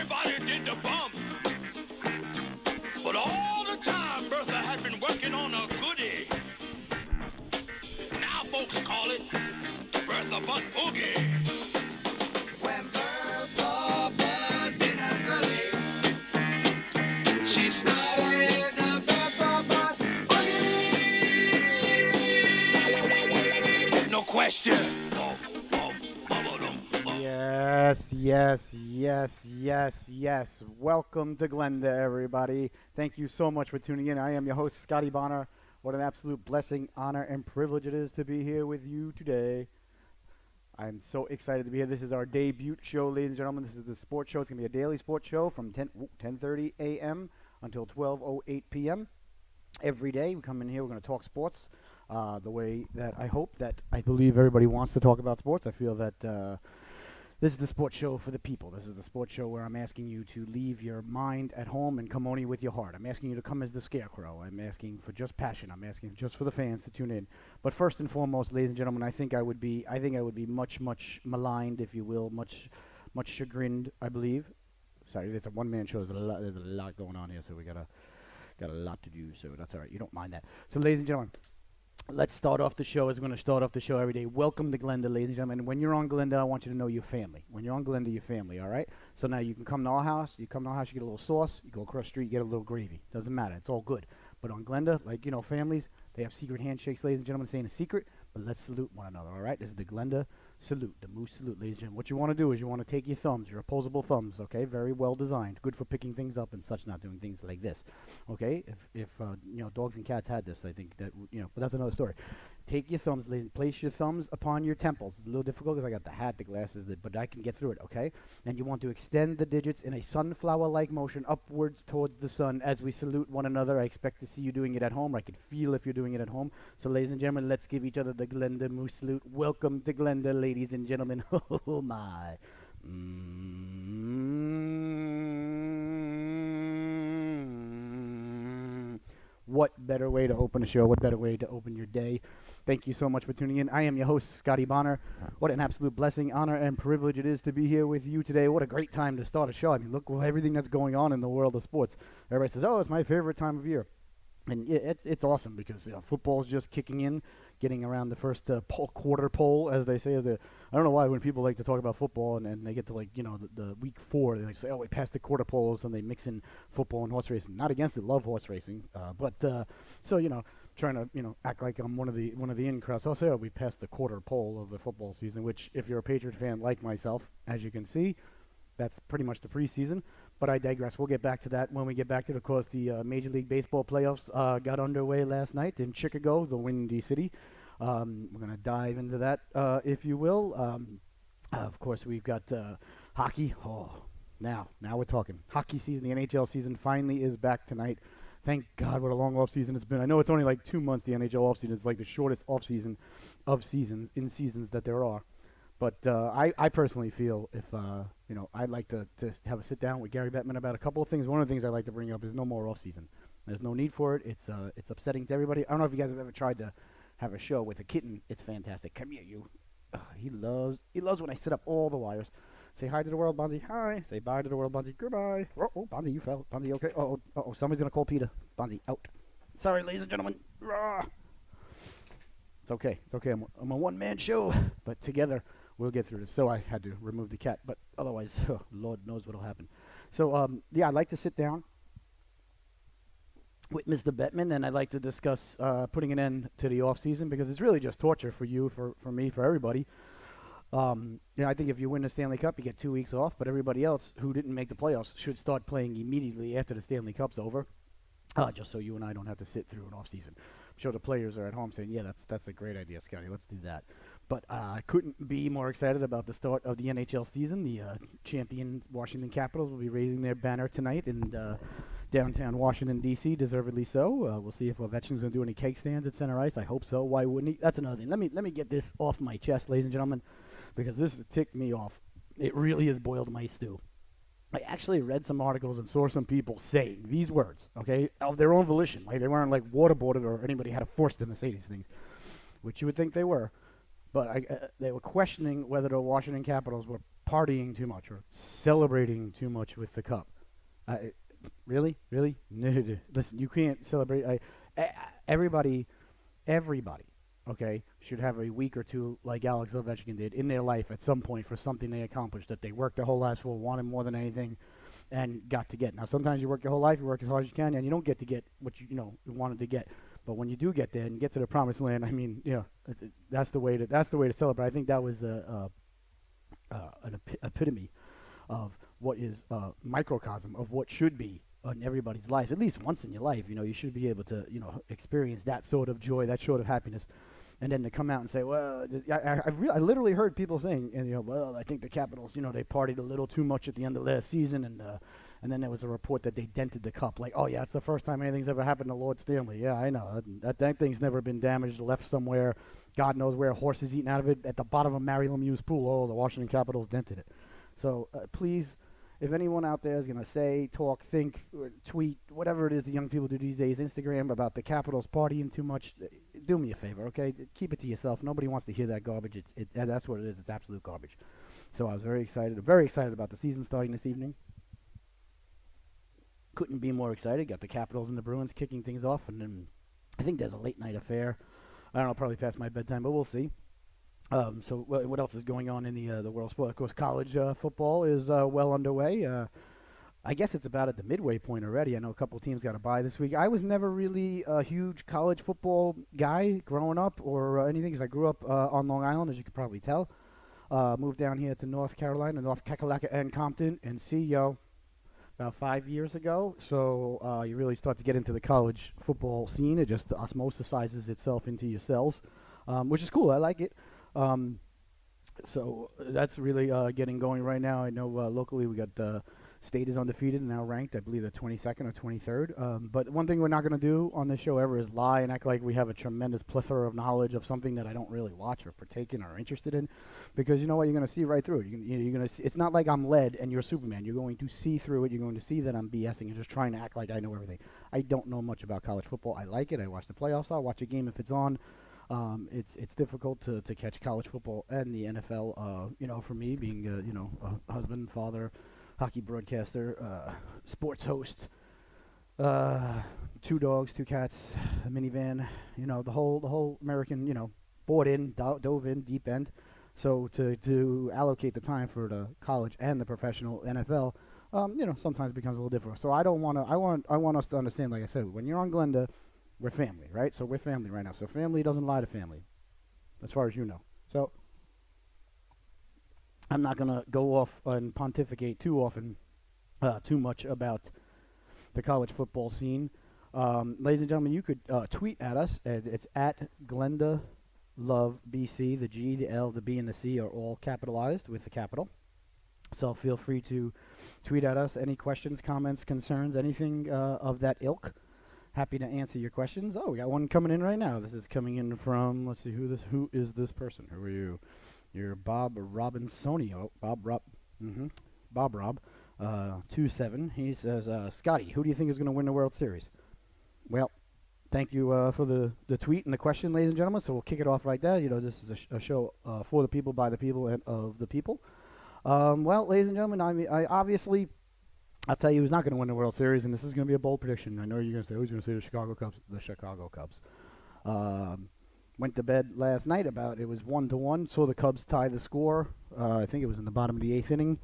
everybody did the bump. But all the time, Bertha had been working on a goodie. Now folks call it the Bertha Butt Boogie. When Bertha Butt did a goodie, she started the Bertha Butt Boogie. No question. Yes. Welcome to Glenda, everybody. Thank you so much for tuning in. I am your host, Scotty Bonner. What an absolute blessing, honor, and privilege it is to be here with you today. I'm so excited to be here. This is our debut show, ladies and gentlemen. This is the sports show. It's going to be a daily sports show from 10:30 a.m. until 12:08 p.m. Every day we come in here, we're going to talk sports the way that I believe everybody wants to talk about sports. I feel that this is the sports show for the people. This is the sports show where I'm asking you to leave your mind at home and come only with your heart. I'm asking you to come as the scarecrow. I'm asking for just passion. I'm asking just for the fans to tune in. But first and foremost, ladies and gentlemen, I think I would be much maligned, if you will, much chagrined, I believe. Sorry, it's a one-man show. There's a lot going on here, so we got a lot to do. So that's all right. You don't mind that. So, ladies and gentlemen, let's start off the show as we're going to start off the show every day. Welcome to Glenda, ladies and gentlemen. When you're on Glenda, I want you to know your family. When you're on Glenda, your family, all right? So now you can come to our house. You come to our house, you get a little sauce. You go across the street, you get a little gravy. Doesn't matter. It's all good. But on Glenda, like, families, they have secret handshakes, ladies and gentlemen. This ain't a secret, but let's salute one another, all right? This is the Glenda salute, the Moose salute, ladies and gentlemen. What you want to do is you want to take your thumbs, your opposable thumbs, okay? Very well designed. Good for picking things up and such, not doing things like this, okay? If dogs and cats had this, I think that, but that's another story. Take your thumbs, place your thumbs upon your temples. It's a little difficult because I got the hat, the glasses, but I can get through it, okay? And you want to extend the digits in a sunflower-like motion upwards towards the sun as we salute one another. I expect to see you doing it at home. I can feel if you're doing it at home. So, ladies and gentlemen, let's give each other the Glenda Moose salute. Welcome to Glenda, ladies and gentlemen. Oh, my. What better way to open a show? What better way to open your day? Thank you so much for tuning in. I am your host, Scotty Bonner. What an absolute blessing, honor, and privilege it is to be here with you today. What a great time to start a show. I mean, look everything that's going on in the world of sports. Everybody says, oh, it's my favorite time of year. And yeah, it's awesome because football's just kicking in, getting around the first quarter pole, as they say. I don't know why when people like to talk about football and they get to the week 4, they say, oh, we passed the quarter pole, so they mix in football and horse racing. Not against it, love horse racing, but trying to act like I'm one of the in crowds. I'll say, oh, we passed the quarter pole of the football season, which if you're a Patriot fan like myself, as you can see, that's pretty much the preseason. But I digress. We'll get back to that when we get back to it. Of course, the Major League Baseball playoffs got underway last night in Chicago, the Windy City. We're going to dive into that, if you will. Of course, we've got hockey. Oh, now we're talking. Hockey season, the NHL season finally is back tonight. Thank God, what a long off season it's been. I know it's only like 2 months, the NHL off season. It's like the shortest off season of seasons that there are. But I personally feel if I'd like to have a sit down with Gary Bettman about a couple of things. One of the things I like to bring up is no more off season. There's no need for it. It's upsetting to everybody. I don't know if you guys have ever tried to have a show with a kitten. It's fantastic. Come here, you. He loves when I sit up all the wires. Say hi to the world, Bonzi. Hi. Say bye to the world, Bonzi. Goodbye. Oh, Bonzi, you fell. Bonzi, okay? Oh, somebody's gonna call Peter. Bonzi, out. Sorry, ladies and gentlemen. It's okay. I'm a one-man show, but together we'll get through this. So I had to remove the cat, but otherwise, Lord knows what'll happen. So I'd like to sit down with Mr. Bettman, and I'd like to discuss putting an end to the off season because it's really just torture for you, for me, for everybody. I think if you win the Stanley Cup, you get 2 weeks off, but everybody else who didn't make the playoffs should start playing immediately after the Stanley Cup's over, just so you and I don't have to sit through an off season. I'm sure the players are at home saying, yeah, that's a great idea, Scotty. Let's do that. But I couldn't be more excited about the start of the NHL season. The champion Washington Capitals will be raising their banner tonight in downtown Washington, D.C., deservedly so. We'll see if Ovechkin's going to do any keg stands at center ice. I hope so. Why wouldn't he? That's another thing. Let me get this off my chest, ladies and gentlemen, because this has ticked me off. It really has boiled my stew. I actually read some articles and saw some people saying these words, okay, of their own volition. Like they weren't like waterboarded or anybody had to force them to say these things, which you would think they were. But they were questioning whether the Washington Capitals were partying too much or celebrating too much with the cup. I, really? No. Listen, you can't celebrate. Everybody, everybody, okay, should have a week or two like Alex Ovechkin did in their life at some point for something they accomplished that they worked their whole lives for, wanted more than anything, and got to get. Now, sometimes you work your whole life, you work as hard as you can, and you don't get to get what you wanted to get. But when you do get there and get to the promised land, I mean, that's the way to celebrate. I think that was an epitome of what is microcosm of what should be in everybody's life. At least once in your life, you should be able to, experience that sort of joy, that sort of happiness. And then to come out and say, well, I literally heard people saying, well, I think the Capitals, they partied a little too much at the end of last season, and then there was a report that they dented the cup. Like, oh yeah, it's the first time anything's ever happened to Lord Stanley. Yeah, I know that thing's never been damaged, left somewhere. God knows where, horses eating out of it at the bottom of Mary Lemieux's pool. Oh, the Washington Capitals dented it. So please, if anyone out there is going to say, talk, think, tweet, whatever it is the young people do these days, Instagram, about the Capitals partying too much, do me a favor, okay? Keep it to yourself. Nobody wants to hear that garbage. That's what it is. It's absolute garbage. So I was very excited about the season starting this evening. Couldn't be more excited. Got the Capitals and the Bruins kicking things off, and then I think there's a late night affair. I don't know, probably past my bedtime, but we'll see. So what else is going on in the world of sport? Of course, college football is well underway. I guess it's about at the midway point already. I know a couple teams got a bye this week. I was never really a huge college football guy growing up or anything, because I grew up on Long Island, as you could probably tell. Moved down here to North Carolina, North Kakalaka and Compton, and about 5 years ago. So you really start to get into the college football scene. It just osmosisizes itself into your cells, which is cool. I like it. So that's really getting going right now. I know locally we got State is undefeated and now ranked, I believe, the 22nd or 23rd. But one thing we're not going to do on this show ever is lie and act like we have a tremendous plethora of knowledge of something that I don't really watch or partake in or interested in, because you know what, you're going to see right through it. You're going to see, it's not like I'm led and you're Superman. You're going to see through it. You're going to see that I'm BSing and just trying to act like I know everything. I don't know much about college football. I like it. I watch the playoffs. I'll watch a game if it's on. It's difficult to catch college football and the NFL. For me, being a husband, father, hockey broadcaster, sports host, 2 dogs, 2 cats, a minivan, the whole American, bought in, dove in, deep end. So to allocate the time for the college and the professional NFL, sometimes becomes a little difficult. So I want us to understand, like I said, when you're on Glenda, we're family, right? So we're family right now. So family doesn't lie to family, as far as you know. So I'm not going to go off and pontificate too much about the college football scene. Ladies and gentlemen, you could tweet at us. It's at Glenda Love BC. The G, the L, the B, and the C are all capitalized with the capital. So feel free to tweet at us. Any questions, comments, concerns, anything of that ilk. Happy to answer your questions. Oh, we got one coming in right now. This is coming in from, let's see, who is this person? Who are you? You're Bob Robinsonio. Bob Rob. Bob Rob. 27. He says, Scotty, who do you think is going to win the World Series? Well, thank you for the tweet and the question, ladies and gentlemen. So we'll kick it off right there. This is a show for the people, by the people, and of the people. Well, ladies and gentlemen, I obviously, I'll tell you who's not going to win the World Series, and this is going to be a bold prediction. I know you're going to say, who's going to say the Chicago Cubs? The Chicago Cubs. Went to bed last night it was 1-1. Saw the Cubs tie the score. I think it was in the bottom of the 8th inning.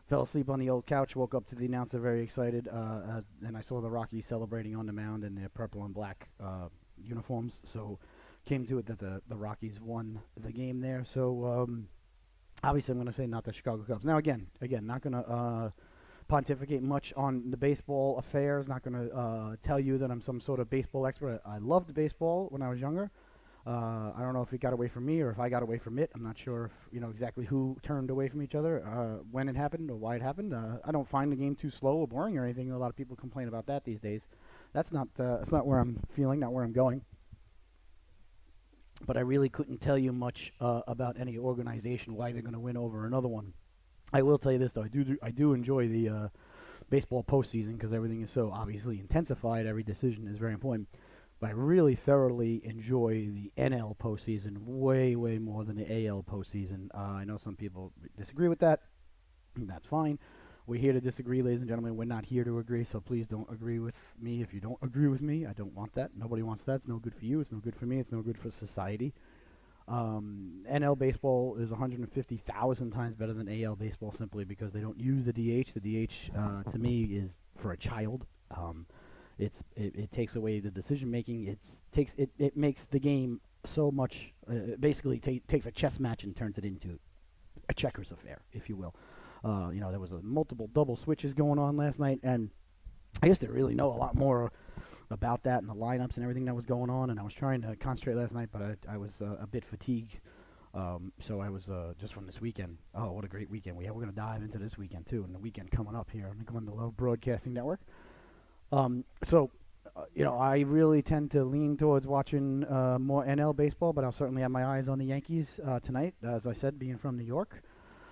Fell asleep on the old couch, woke up to the announcer very excited, and I saw the Rockies celebrating on the mound in their purple and black uniforms. So came to it that the Rockies won the game there. So obviously I'm going to say not the Chicago Cubs. Now again, not going to pontificate much on the baseball affairs. Not going to tell you that I'm some sort of baseball expert. I loved baseball when I was younger. I don't know if it got away from me or if I got away from it. I'm not sure if exactly who turned away from each other, when it happened or why it happened. I don't find the game too slow or boring or anything. A lot of people complain about that these days. That's not where I'm feeling, not where I'm going. But I really couldn't tell you much about any organization, why they're going to win over another one. I will tell you this though, I do enjoy the baseball postseason because everything is so obviously intensified. Every decision is very important. But I really thoroughly enjoy the NL postseason way more than the AL postseason. I know some people disagree with that. That's fine. We're here to disagree, ladies and gentlemen. We're not here to agree, so please don't agree with me. If you don't agree with me, I don't want that. Nobody wants that. It's no good for you. It's no good for me. It's no good for society. NL baseball is 150,000 times better than AL baseball simply because they don't use the DH. The DH, to me, is for a child. It takes away the decision making. It makes the game so much. Basically, takes a chess match and turns it into a checkers affair, if you will. There was multiple double switches going on last night, and I used to really know a lot more about that and the lineups and everything that was going on, and I was trying to concentrate last night, but I was a bit fatigued. So I was just from this weekend. Oh, what a great weekend we have! We're going to dive into this weekend too, and the weekend coming up here on the Glenda Love Broadcasting Network. I really tend to lean towards watching more NL baseball, but I'll certainly have my eyes on the Yankees tonight, as I said, being from New York.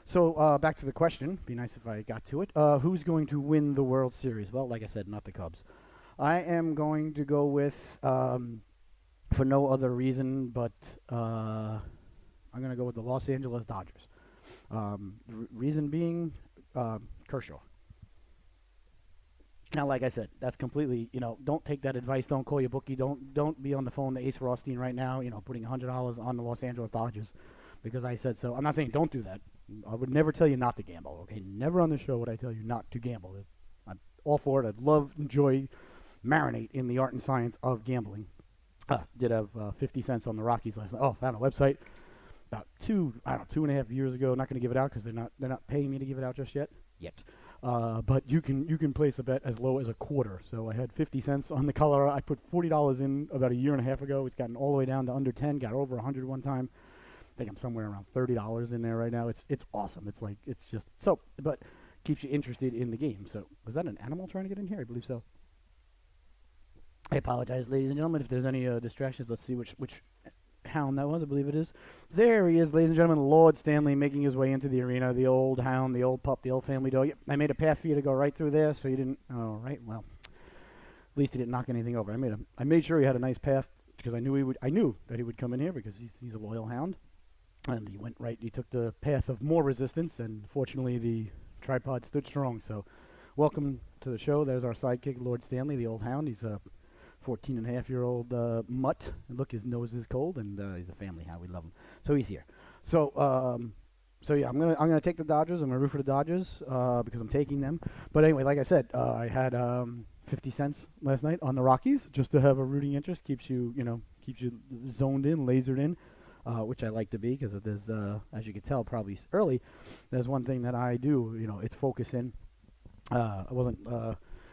So back to the question. Be nice if I got to it. Who's going to win the World Series? Well, like I said, not the Cubs. I am going to go with, for no other reason, but I'm going to go with the Los Angeles Dodgers. Reason being, Kershaw. Now, like I said, that's completely, don't take that advice. Don't call your bookie. Don't be on the phone to Ace Rothstein right now, putting $100 on the Los Angeles Dodgers because I said so. I'm not saying don't do that. I would never tell you not to gamble, okay? Never on the show would I tell you not to gamble. I'm all for it. I'd love, enjoy, marinate in the art and science of gambling. Did have 50 cents on the Rockies last night. Oh, found a website about 2.5 years ago. Not going to give it out because they're not paying me to give it out just yet. But you can place a bet as low as a quarter. So I had 50 cents on the Colorado. I put $40 in about a year and a half ago. It's gotten all the way down to under 10. Got over 100 one time. I think I'm somewhere around $30 in there right now. It's awesome. It's just so, but keeps you interested in the game. So was that an animal trying to get in here? I believe so. I apologize, ladies and gentlemen, if there's any distractions. Let's see which hound that was. I believe it is. There he is, ladies and gentlemen. Lord Stanley making his way into the arena. The old hound, the old pup, the old family dog. Yep, I made a path for you to go right through there, so you didn't. All right, well, at least he didn't knock anything over. I made sure he had a nice path because I knew he would. I knew that he would come in here because he's a loyal hound. And he went right. He took the path of more resistance, and fortunately, the tripod stood strong. So, welcome to the show. There's our sidekick, Lord Stanley, the old hound. He's a 14-and-a-half-year-old mutt. Look, his nose is cold, and he's a family hound. We love him. So he's here. So yeah, I'm gonna take the Dodgers. I'm gonna root for the Dodgers because I'm taking them. But anyway, like I said, I had 50 cents last night on the Rockies just to have a rooting interest. Keeps you zoned in, lasered in. Which I like to be because there's, as you can tell, probably early, there's one thing that I do, it's focus in. I wasn't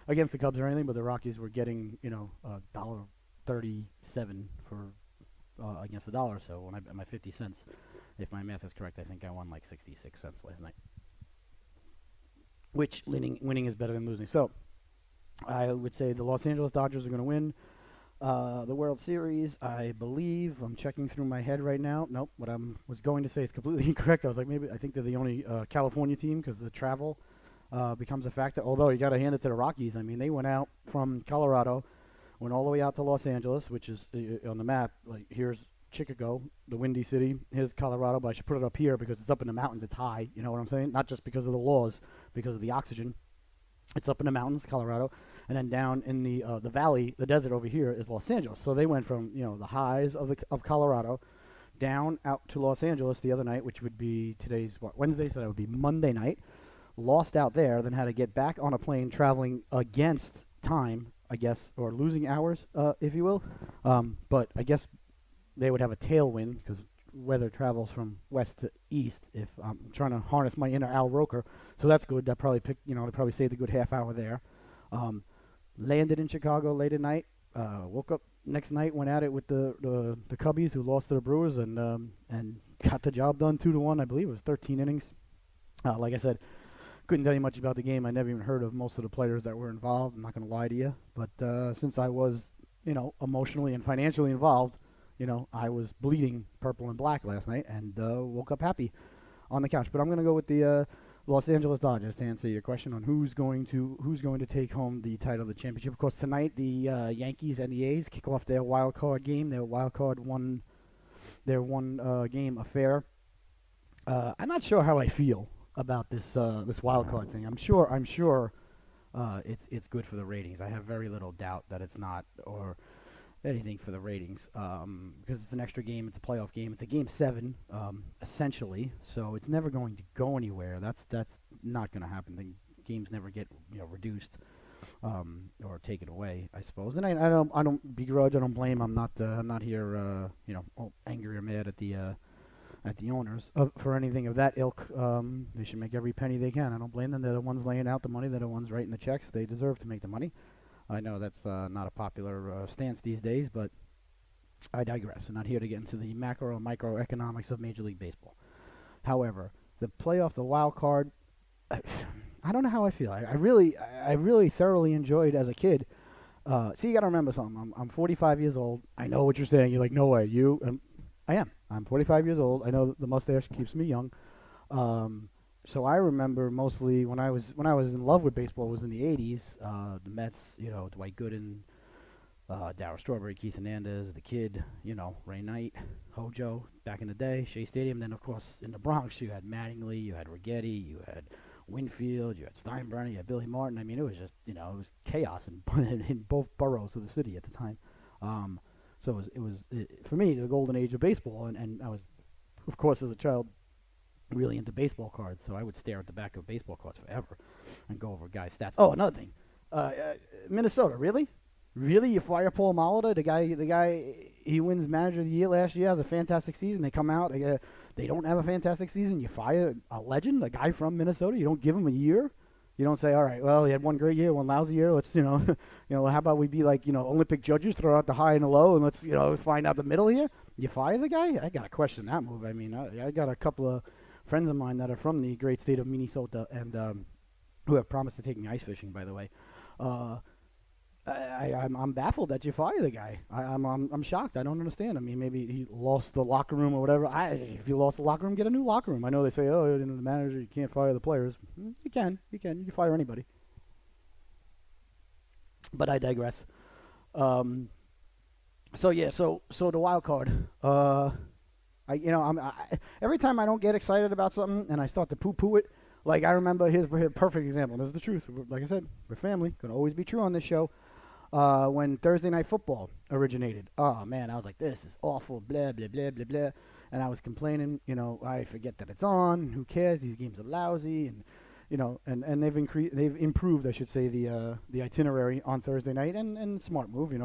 against the Cubs or anything, but the Rockies were getting, $1.37 for against the dollar. So when I bet my 50 cents, if my math is correct, I think I won like 66 cents last night. Which winning is better than losing. So I would say the Los Angeles Dodgers are going to win. The World Series, I believe. I'm checking through my head right now. Nope, what I was going to say is completely incorrect. I was like, I think they're the only California team because the travel becomes a factor. Although you got to hand it to the Rockies. I mean, they went out from Colorado, went all the way out to Los Angeles, which is on the map. Like here's Chicago, the Windy City. Here's Colorado, but I should put it up here because it's up in the mountains. It's high. You know what I'm saying? Not just because of the laws, because of the oxygen. It's up in the mountains, Colorado, and then down in the valley, the desert over here is Los Angeles. So they went from the highs of Colorado down out to Los Angeles the other night, which would be today's Wednesday, so that would be Monday night. Lost out there, then had to get back on a plane traveling against time, I guess, or losing hours, if you will. But I guess they would have a tailwind because weather travels from west to east if I'm trying to harness my inner Al Roker. So that's good. That probably they probably saved a good half hour there. Landed in Chicago late at night. Woke up next night, went at it with the Cubbies who lost to the Brewers and got the job done 2-1. I believe it was 13 innings. Like I said, couldn't tell you much about the game. I never even heard of most of the players that were involved. I'm not going to lie to you. But since I was, emotionally and financially involved, I was bleeding purple and black last night and woke up happy on the couch. But I'm going to go with the Los Angeles Dodgers to answer your question on who's going to take home the title of the championship. Of course, tonight the Yankees and the A's kick off their wild card game. Their wild card one game affair. I'm not sure how I feel about this wild card thing. I'm sure it's good for the ratings. I have very little doubt that it's not or anything for the ratings because it's an extra game. It's a playoff game. It's a game 7 essentially, so it's never going to go anywhere. That's not going to happen. The games never get reduced or taken away, I suppose. And I don't begrudge. I don't blame. I'm not here angry or mad at the owners for anything of that ilk. They should make every penny they can. I don't blame them. They're the ones laying out the money. They're the ones writing the checks. They deserve to make the money. I know that's not a popular stance these days, but I digress. I'm not here to get into the macro and microeconomics of Major League Baseball. However, the playoff, the wild card, I don't know how I feel. I really thoroughly enjoyed as a kid. See, you got to remember something. I'm 45 years old. I know what you're saying. You're like, no way. I am. I'm 45 years old. I know the mustache keeps me young. So I remember mostly when I was in love with baseball was in the 80s. The Mets, Dwight Gooden, Darryl Strawberry, Keith Hernandez, the Kid, Ray Knight, Hojo back in the day, Shea Stadium. Then of course in the Bronx you had Mattingly, you had Rigetti, you had Winfield, you had Steinbrenner, you had Billy Martin. I mean, it was just it was chaos in both boroughs of the city at the time. So it was for me the golden age of baseball, and I was, of course, as a child, really into baseball cards. So I would stare at the back of baseball cards forever and go over guys' stats. Oh, another thing, Minnesota, really, you fire Paul Molitor, the guy, he wins Manager of the Year last year, has a fantastic season. They come out, they don't have a fantastic season. You fire a legend, a guy from Minnesota. You don't give him a year. You don't say, all right, well, he had one great year, one lousy year. Let's, how about we be like, Olympic judges, throw out the high and the low, and let's, find out the middle here. You fire the guy? I got to question that move. I mean, I got a couple of friends of mine that are from the great state of Minnesota and who have promised to take me ice fishing, by the way. I'm baffled that you fire the guy. I'm shocked. I don't understand. I mean, maybe he lost the locker room or whatever. If you lost the locker room, get a new locker room. I know they say, oh, the manager, you can't fire the players. You can fire anybody. But I digress. So the wild card. Every time I don't get excited about something and I start to poo-poo it, like I remember here's a perfect example. This is the truth. Like I said, we're family. Gonna always be true on this show. When Thursday Night Football originated. Oh, man, I was like, this is awful, blah, blah, blah, blah, blah. And I was complaining, I forget that it's on. Who cares? These games are lousy. And, and they've improved, I should say, the itinerary on Thursday night. And smart move, the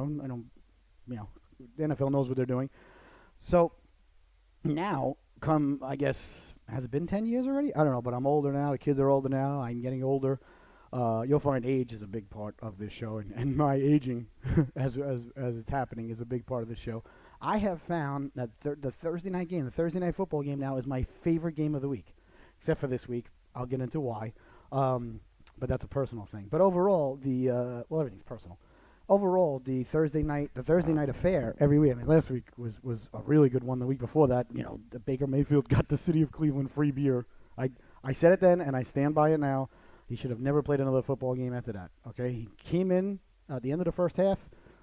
NFL knows what they're doing. So now, I guess, has it been 10 years already? I don't know, but I'm older now. The kids are older now. I'm getting older. You'll find age is a big part of this show, and my aging, as it's happening, is a big part of this show. I have found that the Thursday night game, the Thursday night football game now is my favorite game of the week, except for this week. I'll get into why, but that's a personal thing. But overall, everything's personal. Overall, the Thursday night affair every week. I mean, last week was a really good one. The week before that, the Baker Mayfield got the city of Cleveland free beer. I said it then, and I stand by it now. He should have never played another football game after that. Okay, he came in at the end of the first half,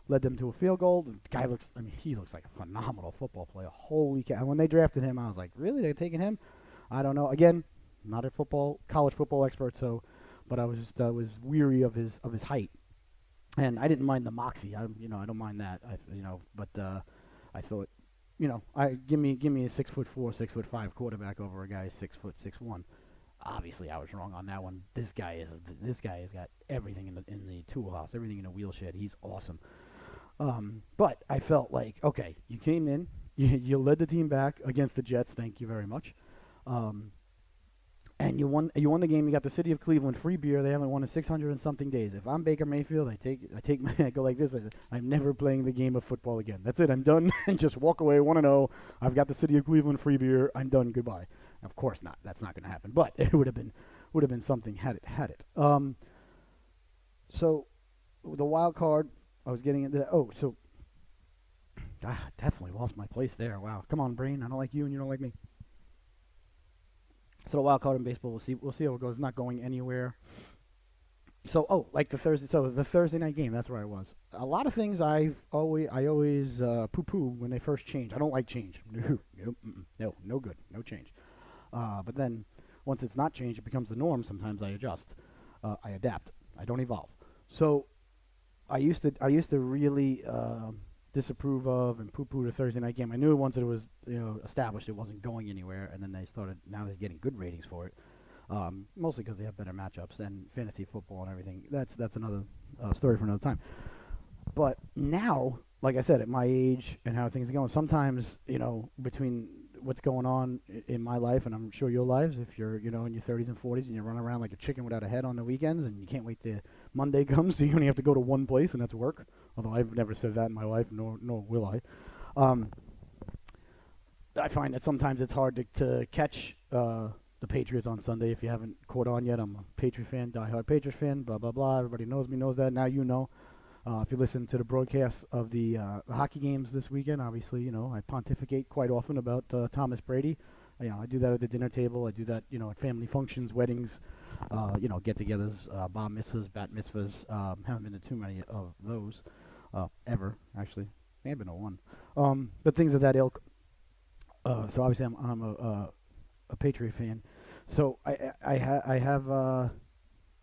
led them to a field goal. The guy he looks like a phenomenal football player. Holy cow! When they drafted him, I was like, really? They're taking him? I don't know. Again, not a college football expert, but I was weary of his height, and I didn't mind the moxie. I don't mind that. But I thought, give me a 6'4", 6'5" quarterback over a guy 6', 6'1". Obviously, I was wrong on that one. This guy has got everything in the tool house, everything in the wheel shed. He's awesome. But I felt like, okay, you came in, you led the team back against the Jets. Thank you very much. And you won the game. You got the city of Cleveland free beer. They haven't won in 600 and something days. If I'm Baker Mayfield, I go like this. I'm never playing the game of football again. That's it. I'm done. And just walk away 1-0. I've got the city of Cleveland free beer. I'm done. Goodbye. Of course not. That's not going to happen. But it would have been something had it. So the wild card, I was getting into that. Definitely lost my place there. Wow. Come on, brain. I don't like you and you don't like me. So the wild card in baseball, we'll see how it goes. It's not going anywhere. So the Thursday night game. That's where I was. A lot of things I always poo-poo when they first change. I don't like change. No good. No change. But then once it's not changed, it becomes the norm. Sometimes I adjust, I adapt, I don't evolve. So I used to really disapprove of and poo-poo the Thursday night game. I knew once it was established, it wasn't going anywhere, and then now they're getting good ratings for it. Mostly because they have better matchups and fantasy football and everything. That's another story for another time. But now, like I said, at my age and how things are going, sometimes, between what's going on in my life, and I'm sure your lives, if you're, in your 30s and 40s and you're running around like a chicken without a head on the weekends and you can't wait till Monday comes, so you only have to go to one place, and that's work. Although I've never said that in my life, nor will I. I find that sometimes it's hard to catch the Patriots on Sunday if you haven't caught on yet. I'm a Patriot fan, diehard Patriot fan, blah, blah, blah. Everybody knows me, knows that. Now you know. If you listen to the broadcasts of the hockey games this weekend, obviously, I pontificate quite often about Thomas Brady. I do that at the dinner table. I do that, at family functions, weddings, get-togethers, bar mitzvahs, bat mitzvahs. Haven't been to too many of those ever, actually. May have been to one. But things of that ilk. So obviously, I'm a Patriot fan. So I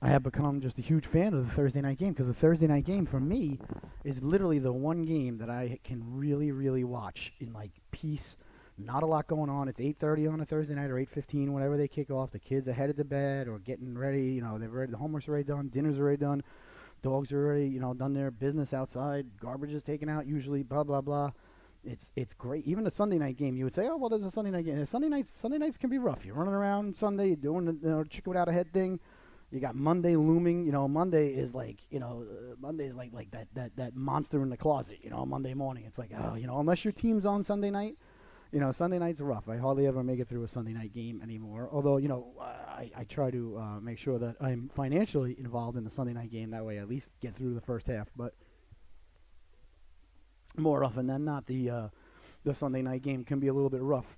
have become just a huge fan of the Thursday night game, because the Thursday night game for me is literally the one game that I can really, really watch in like peace. Not a lot going on. It's 8:30 on a Thursday night or 8:15, whenever they kick off. The kids are headed to bed or getting ready. They've already, the homework's already done, dinner's already done, dogs are already done their business outside, garbage is taken out usually, blah blah blah. It's great. Even the Sunday night game, you would say, oh well, there's a Sunday night game. Sunday nights can be rough. You're running around Sunday, you're doing the chicken without a head thing. You got Monday looming. Monday is like, Monday is like that monster in the closet. Monday morning, it's like, unless your team's on Sunday night, Sunday night's rough. I hardly ever make it through a Sunday night game anymore. Although, I try to make sure that I'm financially involved in the Sunday night game. That way, I at least get through the first half. But more often than not, the Sunday night game can be a little bit rough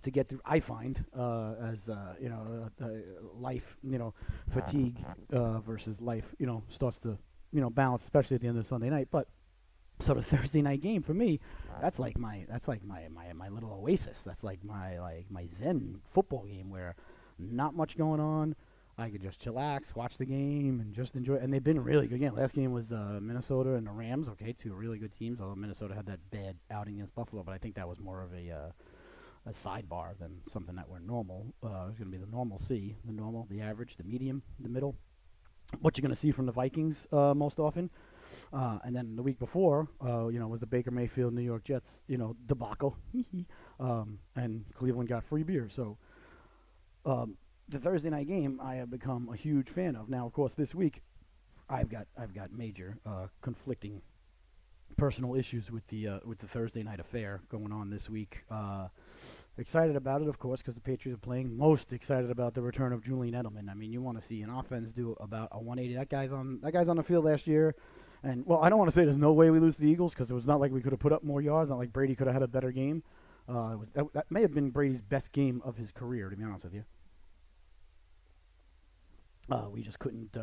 to get through. I find as life, fatigue versus life, starts to balance, especially at the end of Sunday night. But so the Thursday night game for me, that's like my little oasis. That's like my Zen football game where not much going on. I could just chillax, watch the game, and just enjoy it. And they've been really good. Again, last game was Minnesota and the Rams. Okay, two really good teams. Although Minnesota had that bad outing against Buffalo, but I think that was more of a sidebar than something that were normal. It's going to be the normal C, the normal, the average, the medium, the middle. What you're going to see from the Vikings most often. And then the week before, was the Baker Mayfield New York Jets, debacle. And Cleveland got free beer. So the Thursday night game, I have become a huge fan of. Now, of course, this week, I've got major conflicting personal issues with the Thursday night affair going on this week. Excited about it, of course, because the Patriots are playing. Most excited about the return of Julian Edelman. I mean, you want to see an offense do about a 180. That guy's on the field last year, and well, I don't want to say there's no way we lose the Eagles, because it was not like we could have put up more yards. Not like Brady could have had a better game. That may have been Brady's best game of his career, to be honest with you. We just couldn't,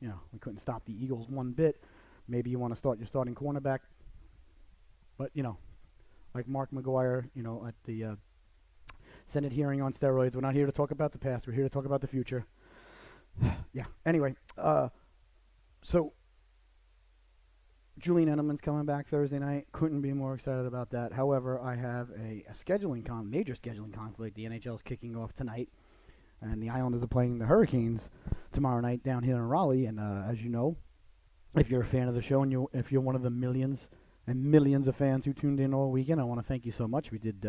we couldn't stop the Eagles one bit. Maybe you want to start your starting cornerback, but like Mark McGuire, at the Senate hearing on steroids. We're not here to talk about the past. We're here to talk about the future. Yeah. Anyway, so Julian Edelman's coming back Thursday night. Couldn't be more excited about that. However, I have a major scheduling conflict. The NHL's kicking off tonight, and the Islanders are playing the Hurricanes tomorrow night down here in Raleigh. And as you know, if you're a fan of the show and if you're one of the millions and millions of fans who tuned in all weekend, I want to thank you so much. We did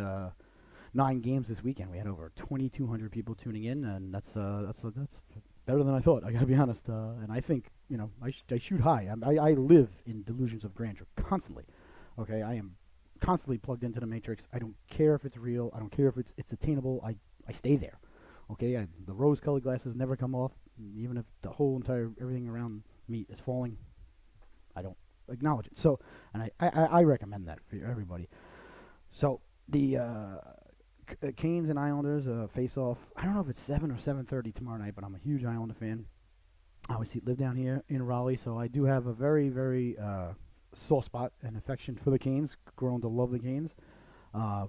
9 games this weekend. We had over 2,200 people tuning in, and that's better than I thought. I got to be honest. And I think I shoot high. I live in delusions of grandeur constantly. Okay, I am constantly plugged into the matrix. I don't care if it's real. I don't care if it's attainable. I stay there. Okay, the rose-colored glasses never come off, even if the whole entire everything around me is falling. I don't acknowledge it. So, and I recommend that for everybody. So the Canes and Islanders face off. I don't know if it's 7 or 7:30 tomorrow night, but I'm a huge Islander fan. I obviously live down here in Raleigh, so I do have a very, very soft spot and affection for the Canes. Grown to love the Canes.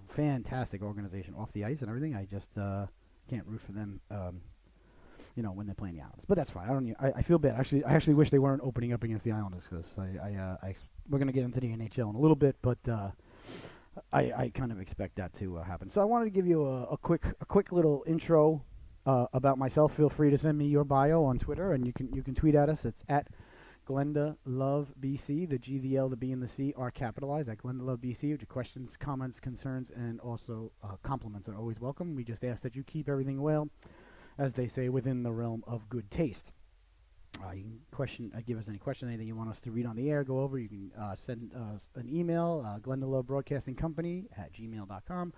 Fantastic organization off the ice and everything. I just can't root for them. When they're playing the Islanders, but that's fine. I feel bad. Actually, I actually wish they weren't opening up against the Islanders because we're gonna get into the NHL in a little bit, but I kind of expect that to happen. So I wanted to give you a quick little intro about myself. Feel free to send me your bio on Twitter, and you can tweet at us. It's at Glenda Love BC. The G, the L, the B, and the C are capitalized at Glenda Love BC. Your questions, comments, concerns, and also compliments are always welcome. We just ask that you keep everything well, as they say, within the realm of good taste. You can give us any question, anything you want us to read on the air, go over. You can send us an email, Glenda Love Broadcasting Company at gmail.com.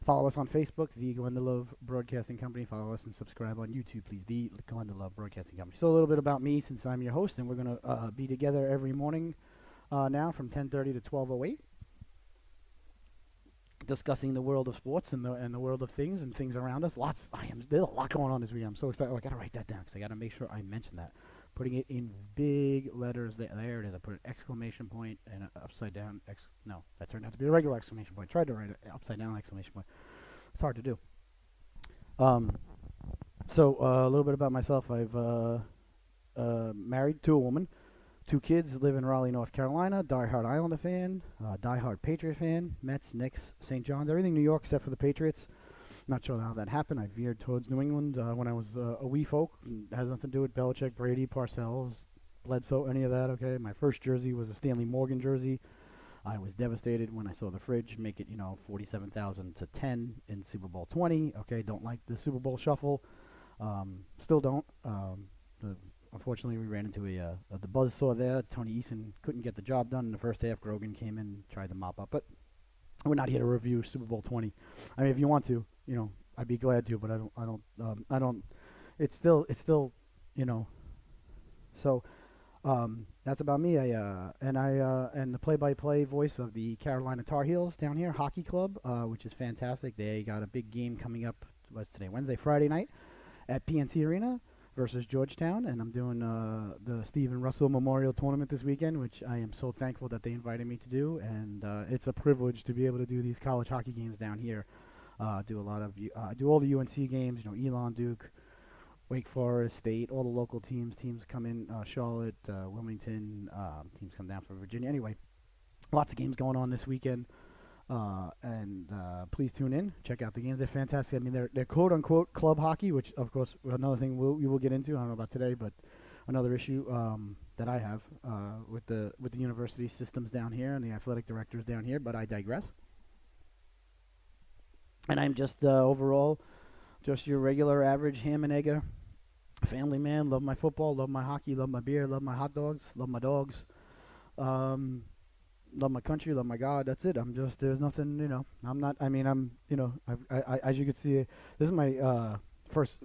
Follow us on Facebook, The Glenda Love Broadcasting Company. Follow us and subscribe on YouTube, please, The Glenda Love Broadcasting Company. So a little bit about me, since I'm your host, and we're going to be together every morning now from 10:30 to 12:08. Discussing the world of sports and the world of things and things around us. There's a lot going on this week. I'm so excited. I gotta write that down because I gotta make sure I mention that. Putting it in big letters. There it is. I put an exclamation point and an upside down. No, that turned out to be a regular exclamation point. Tried to write an upside down exclamation point. It's hard to do. So a little bit about myself. I've married to a woman. 2 kids, live in Raleigh, North Carolina. Die-hard Islander fan, die-hard Patriot fan. Mets, Knicks, St. John's, everything New York except for the Patriots. Not sure how that happened. I veered towards New England when I was a wee folk. It has nothing to do with Belichick, Brady, Parcells, Bledsoe, any of that, okay? My first jersey was a Stanley Morgan jersey. I was devastated when I saw the fridge make it, 47,000 to 10 in Super Bowl 20. Okay, don't like the Super Bowl shuffle. Still don't. Unfortunately, we ran into the buzzsaw there. Tony Eason couldn't get the job done in the first half. Grogan came in, tried to mop up, but we're not here to review Super Bowl 20. I mean, if you want to, I'd be glad to, but I don't. It's still, So, that's about me. And the play-by-play voice of the Carolina Tar Heels down here, hockey club, which is fantastic. They got a big game coming up. What's today? Wednesday, Friday night at PNC Arena versus Georgetown, and I'm doing the Stephen Russell Memorial Tournament this weekend, which I am so thankful that they invited me to do, and it's a privilege to be able to do these college hockey games down here. Do all the UNC games, Elon, Duke, Wake Forest, State, all the local teams come in, Charlotte, Wilmington, teams come down from Virginia. Anyway, lots of games going on this weekend. And please tune in. Check out the games. They're fantastic. I mean, they're quote-unquote club hockey, which, of course, another thing we will get into. I don't know about today, but another issue that I have with the university systems down here and the athletic directors down here, but I digress. And I'm just overall just your regular average ham and egger family man. Love my football, love my hockey, love my beer, love my hot dogs, love my dogs. Love my country, love my God. That's it. There's nothing, I'm not, I mean, as you can see, this is my first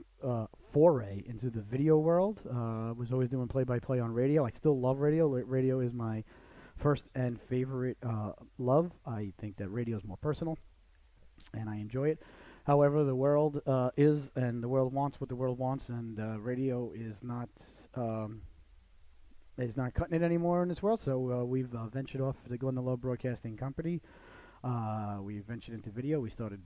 foray into the video world. Was always doing play-by-play on radio. I still love radio. Radio is my first and favorite love. I think that radio is more personal, and I enjoy it. However, the world is, and the world wants what the world wants, and radio is not cutting it anymore in this world, so we've ventured off the Glenda Love Broadcasting Company. We ventured into video. We started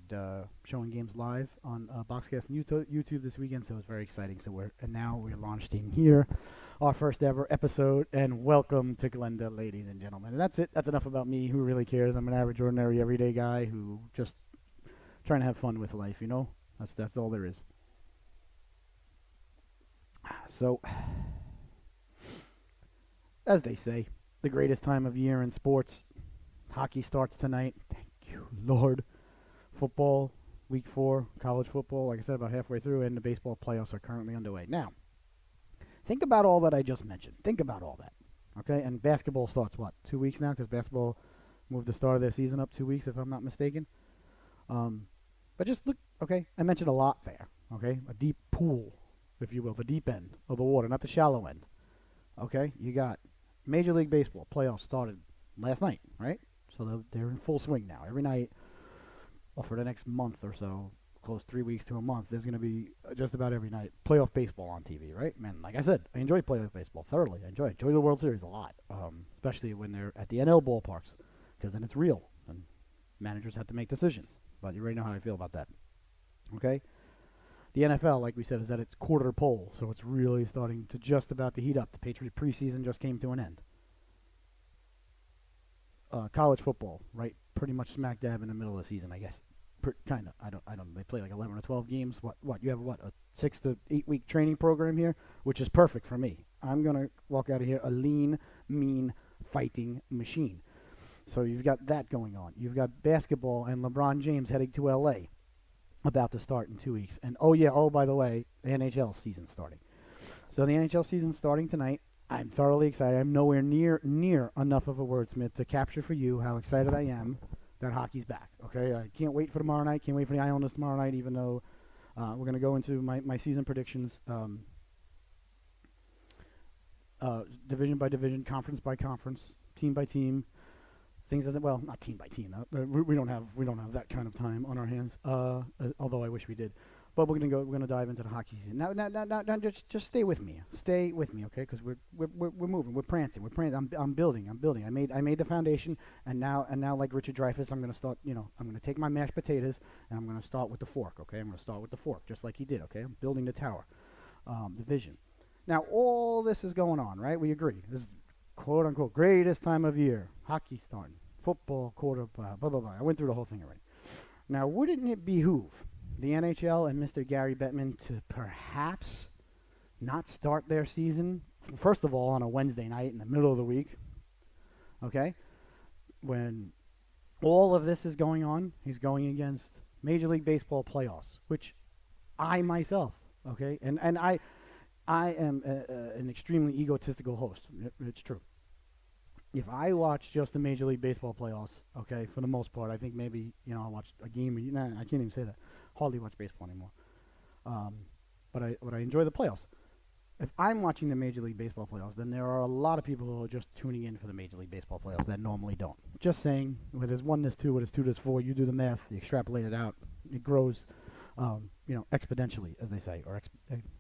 showing games live on Boxcast and YouTube this weekend, so it's very exciting. Now we're launched in here, our first ever episode, and welcome to Glenda, ladies and gentlemen. And that's it. That's enough about me. Who really cares? I'm an average, ordinary, everyday guy who just trying to have fun with life, That's all there is. So, as they say, the greatest time of year in sports. Hockey starts tonight. Thank you, Lord. Football, week 4, college football, like I said, about halfway through, and the baseball playoffs are currently underway. Now, think about all that I just mentioned. Think about all that, okay? And basketball starts, 2 weeks now? Because basketball moved the start of their season up 2 weeks, if I'm not mistaken. But just look, okay? I mentioned a lot there, okay? A deep pool, if you will, the deep end of the water, not the shallow end, okay? You got Major League Baseball playoffs started last night, right? So they're in full swing now. Every night, for the next month or so, close 3 weeks to a month, there's going to be just about every night playoff baseball on TV, right? Man, like I said, I enjoy playoff baseball thoroughly. I enjoy the World Series a lot, especially when they're at the NL ballparks, because then it's real, and managers have to make decisions. But you already know how I feel about that, okay? The NFL, like we said, is at its quarter pole, so it's really starting to just about to heat up. The Patriot preseason just came to an end. College football, right? Pretty much smack dab in the middle of the season, I guess. Kind of. I don't. They play like 11 or 12 games. What? You have what? A 6 to 8 week training program here, which is perfect for me. I'm gonna walk out of here a lean, mean, fighting machine. So you've got that going on. You've got basketball and LeBron James heading to LA, about to start in 2 weeks. And by the way, the NHL season starting. So the NHL season starting tonight. I'm thoroughly excited. I'm nowhere near enough of a wordsmith to capture for you how excited I am that hockey's back. Okay, I can't wait for tomorrow night. Can't wait for the Islanders tomorrow night. Even though we're going to go into my season predictions, division by division, conference by conference, team by team. Things that, well, not team by team. We don't have that kind of time on our hands. Although I wish we did. But we're gonna dive into the hockey season. Now, just stay with me. Stay with me, okay? Because we're moving. We're prancing. I'm building. I made the foundation, and now like Richard Dreyfuss, I'm gonna start. I'm gonna take my mashed potatoes and I'm gonna start with the fork. Okay, I'm gonna start with the fork, just like he did. Okay, I'm building the tower, the vision. Now all this is going on, right? We agree. This is quote unquote greatest time of year. Hockey starting, football, quarter, blah blah blah. I went through the whole thing already. Now, wouldn't it behoove the NHL and Mr. Gary Bettman to perhaps not start their season, first of all, on a Wednesday night in the middle of the week, okay? When all of this is going on, he's going against Major League Baseball playoffs, which I myself, okay? And I am an extremely egotistical host. It's true. If I watch just the Major League Baseball playoffs, okay, for the most part, I think maybe, I'll watch a game. I can't even say that. Hardly watch baseball anymore. But I enjoy the playoffs. If I'm watching the Major League Baseball playoffs, then there are a lot of people who are just tuning in for the Major League Baseball playoffs that normally don't. Just saying, where there's 1, there's 2, where there's 2, there's 4, you do the math, you extrapolate it out, it grows, exponentially, as they say, or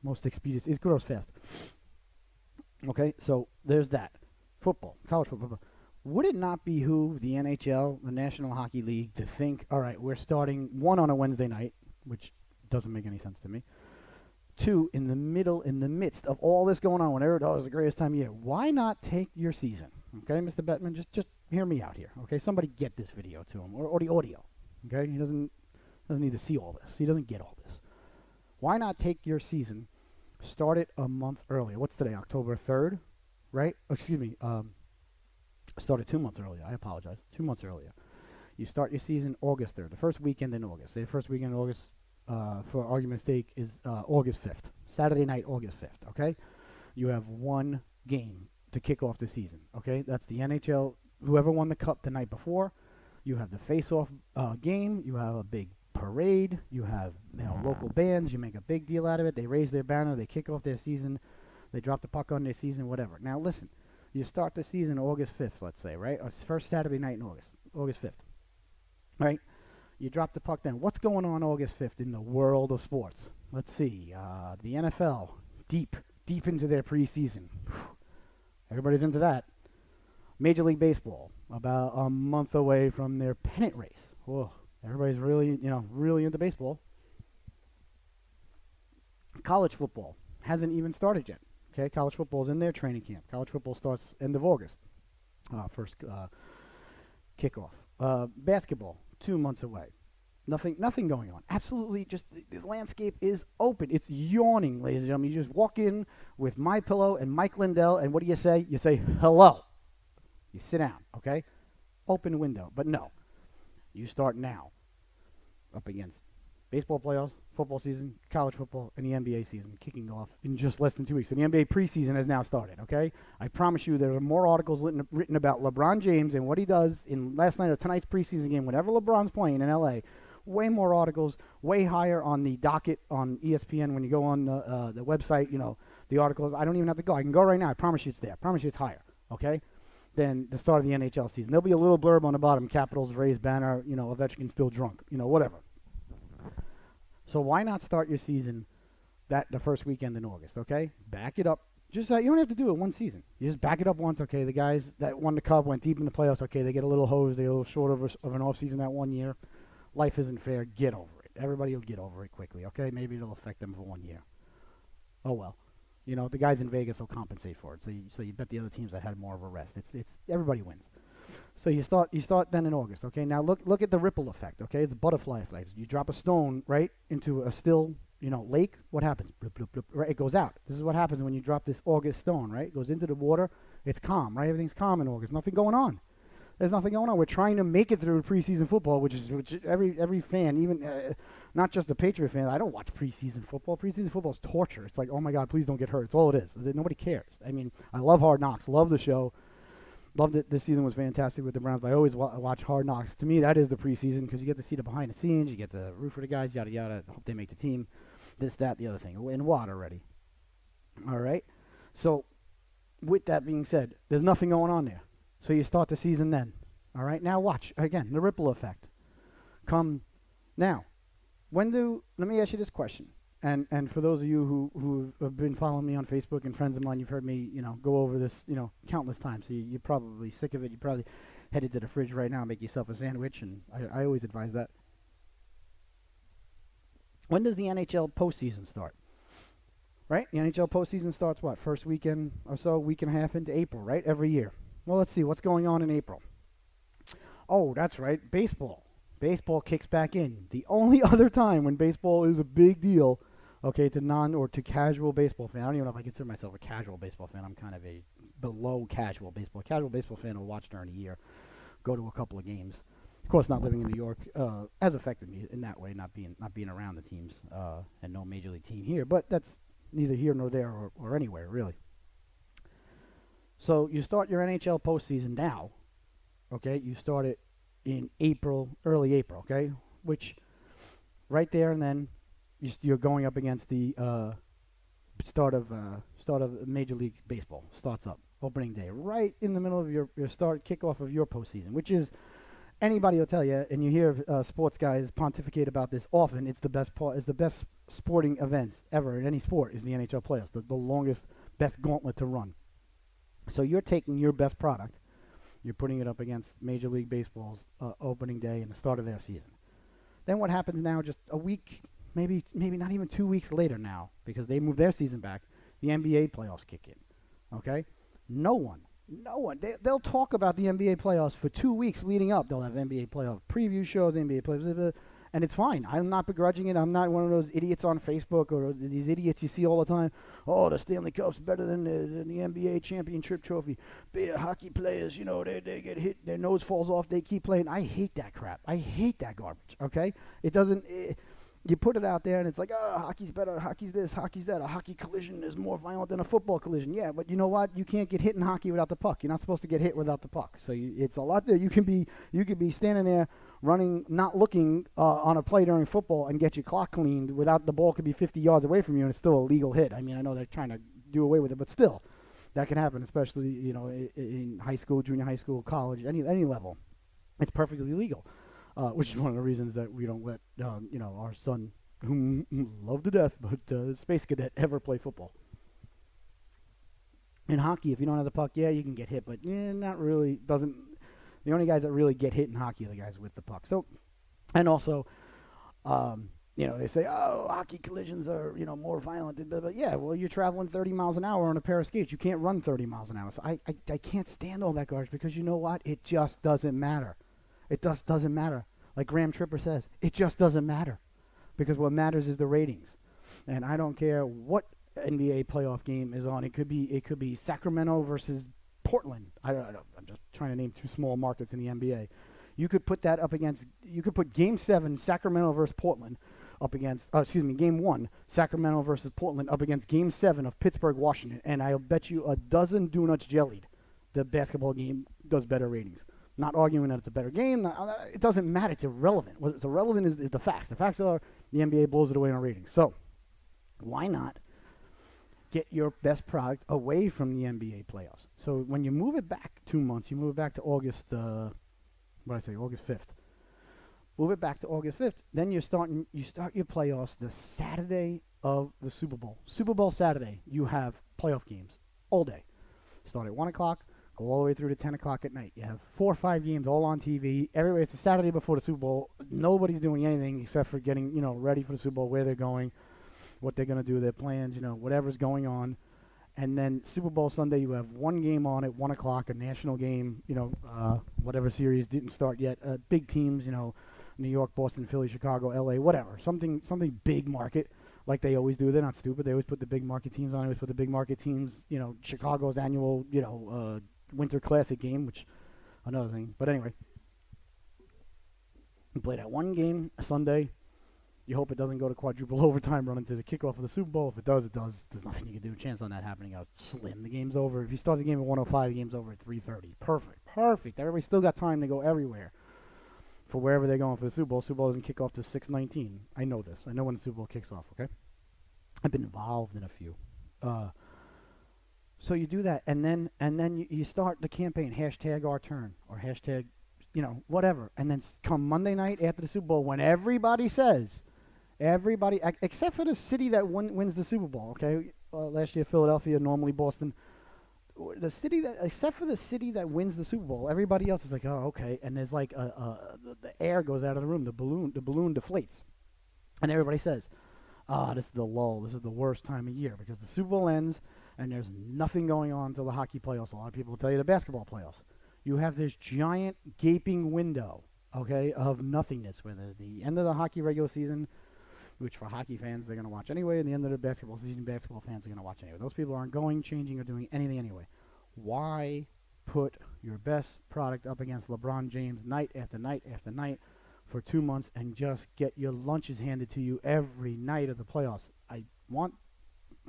most expeditious, it grows fast. Okay, so there's that. Football, college football. Would it not behoove the NHL, the National Hockey League, to think, all right, we're starting 1 on a Wednesday night, which doesn't make any sense to me. 2, in the midst of all this going on, whenever it's the greatest time of year, why not take your season? Okay, Mr. Bettman, just hear me out here. Okay, somebody get this video to him, or the audio. Okay, he doesn't need to see all this. He doesn't get all this. Why not take your season, start it a month earlier? What's today, October 3rd? Right? Excuse me. Started 2 months earlier. I apologize. 2 months earlier. You start your season August 3rd, the first weekend in August. Say the first weekend in August, for argument's sake, is August 5th. Saturday night, August 5th, okay? You have 1 game to kick off the season, okay? That's the NHL. Whoever won the cup the night before, you have the face-off game. You have a big parade. You have local bands. You make a big deal out of it. They raise their banner. They kick off their season. They drop the puck on their season, whatever. Now, listen. You start the season August 5th, let's say, right? Or first Saturday night in August 5th. Right? You drop the puck then. What's going on August 5th in the world of sports? Let's see. The NFL, deep into their preseason. Everybody's into that. Major League Baseball, about a month away from their pennant race. Whoa. Everybody's really, really into baseball. College football hasn't even started yet. Okay, college football's in their training camp. College football starts end of August. First kickoff. Basketball, 2 months away. Nothing going on. Absolutely, just the landscape is open. It's yawning, ladies and gentlemen. You just walk in with My Pillow and Mike Lindell, and what do you say? You say hello. You sit down. Okay, open window. But no, you start now. Up against baseball playoffs, football season, college football, and the NBA season kicking off in just less than 2 weeks. And the NBA preseason has now started, okay? I promise you there are more articles written about LeBron James and what he does in last night or tonight's preseason game, whenever LeBron's playing in L.A., way more articles, way higher on the docket on ESPN when you go on the website, the articles. I don't even have to go. I can go right now. I promise you it's there. I promise you it's higher, okay, than the start of the NHL season. There'll be a little blurb on the bottom, Capitals raised banner, Ovechkin still drunk, whatever. So why not start your season the first weekend in August, okay? Back it up. Just you don't have to do it one season. You just back it up once, okay? The guys that won the cup went deep in the playoffs, okay? They get a little hosed. They get a little short of an offseason that 1 year. Life isn't fair. Get over it. Everybody will get over it quickly, okay? Maybe it'll affect them for 1 year. Oh, well. The guys in Vegas will compensate for it. So you bet the other teams that had more of a rest. It's everybody wins. So you start then in August, okay? Now look at the ripple effect, okay? It's a butterfly effect. You drop a stone right into a still, lake. What happens? Bloop, bloop, bloop, right? It goes out. This is what happens when you drop this August stone, right? It goes into the water. It's calm, right? Everything's calm in August. Nothing going on. There's nothing going on. We're trying to make it through preseason football, which every fan, even not just the Patriot fan. I don't watch preseason football. Preseason football is torture. It's like, oh my God, please don't get hurt. It's all it is. Nobody cares. I mean, I love Hard Knocks. Love the show. Loved it. This season was fantastic with the Browns. But I always watch Hard Knocks. To me, that is the preseason because you get to see the behind the scenes. You get to root for the guys, yada, yada. Hope they make the team. This, that, the other thing. And what already? All right? So, with that being said, there's nothing going on there. So you start the season then. All right? Now watch. Again, the ripple effect. Come now. Let me ask you this question. And for those of you who have been following me on Facebook and friends of mine, you've heard me, go over this, countless times. So you're probably sick of it. You probably headed to the fridge right now and make yourself a sandwich. And I always advise that. When does the NHL postseason start? Right? The NHL postseason starts what? First weekend or so, week and a half into April, right? Every year. Well, let's see. What's going on in April? Oh, that's right. Baseball. Baseball kicks back in. The only other time when baseball is a big deal, okay, to casual baseball fan. I don't even know if I consider myself a casual baseball fan. I'm kind of a below casual baseball. Casual baseball fan will watch during the year, go to a couple of games. Of course, not living in New York has affected me in that way, not being around the teams and no major league team here. But that's neither here nor there or anywhere, really. So you start your NHL postseason now, okay? You start it in April, early April, okay? Which right there and then you're going up against the start of Major League Baseball. Starts up, opening day, right in the middle of your kickoff of your postseason, which is, anybody will tell you, and you hear sports guys pontificate about this often, it's the best sporting events ever in any sport is the NHL playoffs, the longest, best gauntlet to run. So you're taking your best product, you're putting it up against Major League Baseball's opening day and the start of their season. Then what happens now, just a week, maybe not even 2 weeks later now, because they move their season back, the NBA playoffs kick in, okay? No one. They'll talk about the NBA playoffs for 2 weeks leading up. They'll have NBA playoff preview shows, NBA playoffs, and it's fine. I'm not begrudging it. I'm not one of those idiots on Facebook or these idiots you see all the time. Oh, the Stanley Cup's better than the NBA championship trophy. Hockey players, they get hit, their nose falls off, they keep playing. I hate that crap. I hate that garbage, okay? It doesn't... You put it out there, and it's like, oh, hockey's better, hockey's this, hockey's that. A hockey collision is more violent than a football collision. Yeah, but you know what? You can't get hit in hockey without the puck. You're not supposed to get hit without the puck. So it's a lot there. You could be standing there running, not looking on a play during football and get your clock cleaned without the ball could be 50 yards away from you, and it's still a legal hit. I mean, I know they're trying to do away with it, but still, that can happen, especially in high school, junior high school, college, any level. It's perfectly legal. Which is one of the reasons that we don't let, our son, whom love to death, but space cadet, ever play football. In hockey, if you don't have the puck, yeah, you can get hit, but not really. The only guys that really get hit in hockey are the guys with the puck. So, and also, they say, oh, hockey collisions are, more violent. But yeah, well, you're traveling 30 miles an hour on a pair of skates. You can't run 30 miles an hour. So I can't stand all that garbage because you know what? It just doesn't matter. It just doesn't matter. Like Graham Tripper says, it just doesn't matter because what matters is the ratings. And I don't care what NBA playoff game is on. It could be Sacramento versus Portland. I'm just trying to name two small markets in the NBA. You could put Game 7 Sacramento versus Portland up against Game 1 Sacramento versus Portland up against Game 7 of Pittsburgh Washington, and I'll bet you a dozen donuts jellied the basketball game does better ratings. Not arguing that it's a better game. It doesn't matter. It's irrelevant. What's irrelevant is the facts. The facts are the NBA blows it away on ratings. So why not get your best product away from the NBA playoffs? So when you move it back 2 months, you move it back to August, August 5th. Move it back to August 5th. Then you start your playoffs the Saturday of the Super Bowl. Super Bowl Saturday, you have playoff games all day. Start at 1 o'clock. all the way through to 10 o'clock at night. You have 4 or 5 games all on TV. Everywhere. It's the Saturday before the Super Bowl. Nobody's doing anything except for getting, ready for the Super Bowl, where they're going, what they're going to do, their plans, whatever's going on. And then Super Bowl Sunday, you have one game on at 1 o'clock, a national game, whatever series didn't start yet. Big teams, New York, Boston, Philly, Chicago, L.A., whatever. Something big market, like they always do. They're not stupid. They always put the big market teams on. They always put the big market teams, Chicago's annual, Winter Classic game, which another thing. But anyway, you play that one game Sunday. You hope it doesn't go to quadruple overtime, run into the kickoff of the Super Bowl. If it does, it does. There's nothing you can do. Chance on that happening out slim. The game's over. If you start the game at 1:05, the game's over at 3:30. Perfect. Everybody's still got time to go everywhere for wherever they're going for the Super Bowl. Super Bowl doesn't kick off to 6:19. I know this. I know when the Super Bowl kicks off, okay? I've been involved in a few. So you do that, and then you start the campaign, hashtag our turn, or hashtag, whatever. And then come Monday night after the Super Bowl, when everybody says, except for the city that wins the Super Bowl, okay? Last year, Philadelphia, normally Boston. Except for the city that wins the Super Bowl, everybody else is like, oh, okay. And there's like the air goes out of the room, the balloon deflates, and everybody says, this is the lull. This is the worst time of year because the Super Bowl ends and there's nothing going on until the hockey playoffs. A lot of people will tell you the basketball playoffs. You have this giant gaping window, okay, of nothingness where there's the end of the hockey regular season, which for hockey fans they're going to watch anyway, and the end of the basketball season, basketball fans are going to watch anyway. Those people aren't going, changing, or doing anything anyway. Why put your best product up against LeBron James night after night after night for 2 months and just get your lunches handed to you every night of the playoffs? I want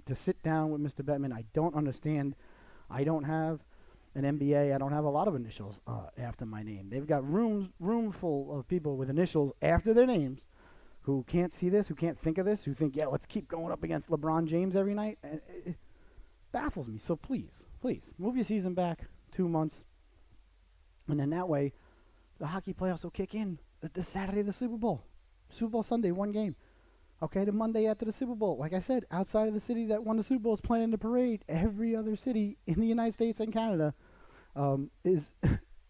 to sit down with Mr. Bettman. I don't understand. I don't have an MBA. I don't have a lot of initials after my name. They've got room full of people with initials after their names who can't see this, who can't think of this, who think, yeah, let's keep going up against LeBron James every night. And it baffles me. So please, move your season back 2 months. And then that way, the hockey playoffs will kick in the Saturday of the Super Bowl. Super Bowl Sunday, one game. Okay, the Monday after the Super Bowl. Like I said, outside of the city that won the Super Bowl is playing the parade. Every other city in the United States and Canada is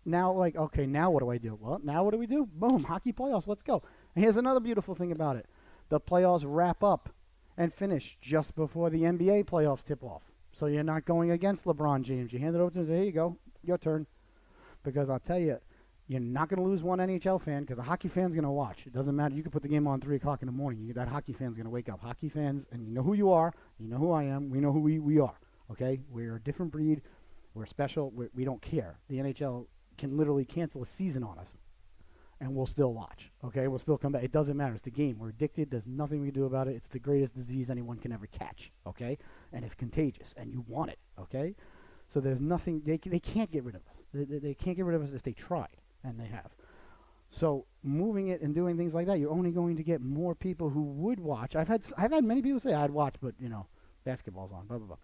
now like, okay, now what do I do? Well, now what do we do? Boom, hockey playoffs, let's go. And here's another beautiful thing about it. The playoffs wrap up and finish just before the NBA playoffs tip off. So you're not going against LeBron James. You hand it over to him and say, here you go, your turn. Because I'll tell you, you're not going to lose one NHL fan because a hockey fan's going to watch. It doesn't matter. You can put the game on 3 o'clock in the morning. That hockey fan's going to wake up. Hockey fans, and you know who you are. You know who I am. We know who we are. Okay? We're a different breed. We're special. We don't care. The NHL can literally cancel a season on us, and we'll still watch. Okay? We'll still come back. It doesn't matter. It's the game. We're addicted. There's nothing we can do about it. It's the greatest disease anyone can ever catch. Okay? And it's contagious, and you want it. Okay? So there's nothing. They can't get rid of us. They can't get rid of us if they tried. And they have. So moving it and doing things like that, you're only going to get more people who would watch. I've had many people say I'd watch, but basketball's on, blah blah blah.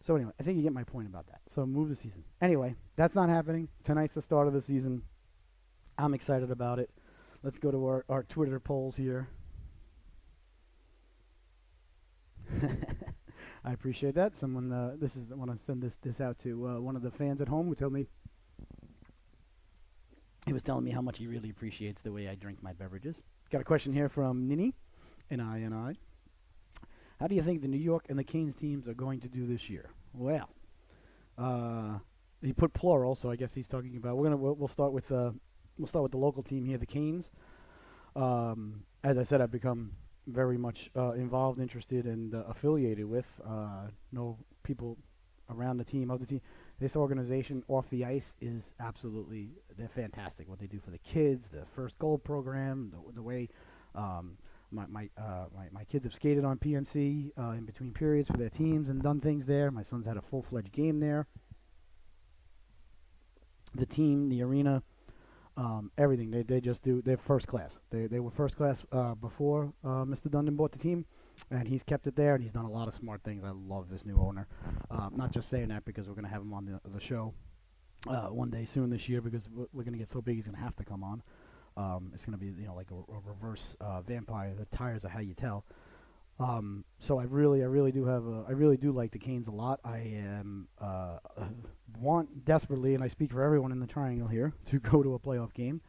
So anyway, I think you get my point about that. So move the season. Anyway, that's not happening. Tonight's the start of the season. I'm excited about it. Let's go to our Twitter polls here. I appreciate that. Someone, I want to send this out to one of the fans at home who told me. He was telling me how much he really appreciates the way I drink my beverages. Got a question here from Nini, N-I-N-I. How do you think the New York and the Canes teams are going to do this year? Well, he put plural, so I guess he's talking about. We'll start with the local team here, the Canes. As I said, I've become very much involved, interested, and affiliated with. Know people around the team, of the team. This organization off the ice is they're fantastic. What they do for the kids, the first goal program, the way my kids have skated on PNC in between periods for their teams and done things there. My son's had a full-fledged game there. The team, the arena, everything. They just do. They're first class. They were first class before Mr. Dundon bought the team. And he's kept it there, and he's done a lot of smart things. I love this new owner. Not just saying that because we're going to have him on the show one day soon this year because we're going to get so big he's going to have to come on. It's going to be like a reverse vampire. The tires are how you tell. So I really do like the Canes a lot. I am want desperately, and I speak for everyone in the triangle here, to go to a playoff game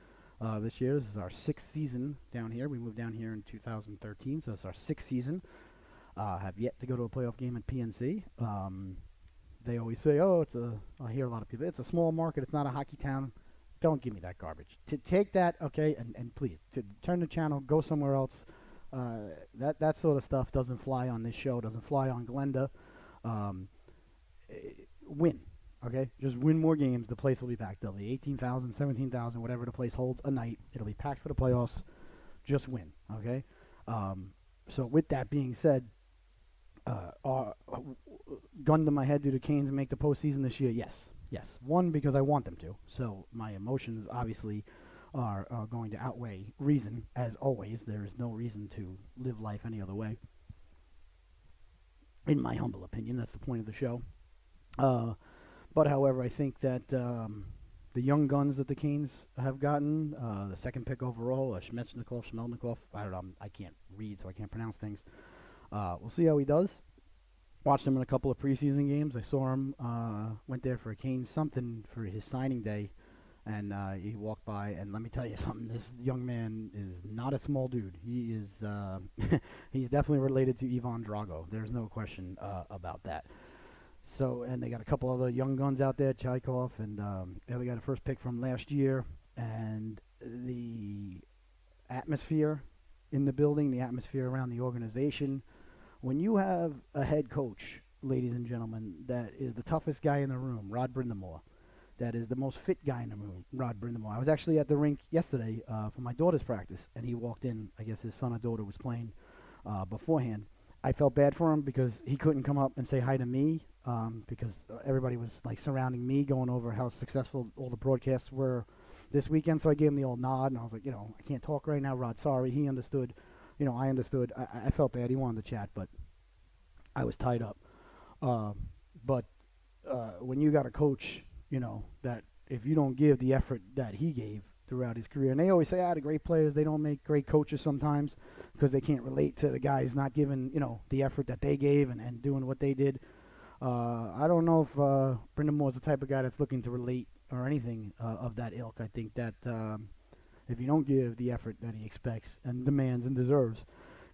this year. This is our 6th season down here. We moved down here in 2013, so it's our 6th season. Have yet to go to a playoff game at PNC. They always say, I hear a lot of people, it's a small market, it's not a hockey town. Don't give me that garbage. To take that, okay, and please, to turn the channel, go somewhere else. That sort of stuff doesn't fly on this show, doesn't fly on Glenda. Win, okay? Just win more games. The place will be packed. There'll be 18,000, 17,000, whatever the place holds a night. It'll be packed for the playoffs. Just win, okay? So with that being said, gun to my head, do the Canes make the postseason this year? Yes. One, because I want them to. So my emotions obviously are going to outweigh reason, as always. There is no reason to live life any other way. In my humble opinion, that's the point of the show. But however, I think that the young guns that the Canes have gotten, the second pick overall, Schmelnikov, I don't know, I can't read, so I can't pronounce things. We'll see how he does. Watched him in a couple of preseason games. I saw him, went there for a Canes something for his signing day, and he walked by, and let me tell you something, this young man is not a small dude. He is, he's definitely related to Ivan Drago. There's no question about that. So, and they got a couple other young guns out there, Chaikov, and they got a first pick from last year, and the atmosphere in the building, the atmosphere around the organization. When you have a head coach, ladies and gentlemen, that is the toughest guy in the room, Rod Brindamore, that is the most fit guy in the room, Rod Brindamore. I was actually at the rink yesterday for my daughter's practice, and he walked in. I guess his son or daughter was playing beforehand. I felt bad for him because he couldn't come up and say hi to me because everybody was like surrounding me, going over how successful all the broadcasts were this weekend. So I gave him the old nod, and I was like, I can't talk right now, Rod. Sorry. He understood. I understood. I felt bad. He wanted to chat, but I was tied up. But when you got a coach, that if you don't give the effort that he gave throughout his career, and they always say, the great players, they don't make great coaches sometimes because they can't relate to the guys not giving, the effort that they gave and doing what they did. I don't know if Brind'Amour's the type of guy that's looking to relate or anything of that ilk. I think that if you don't give the effort that he expects and demands and deserves,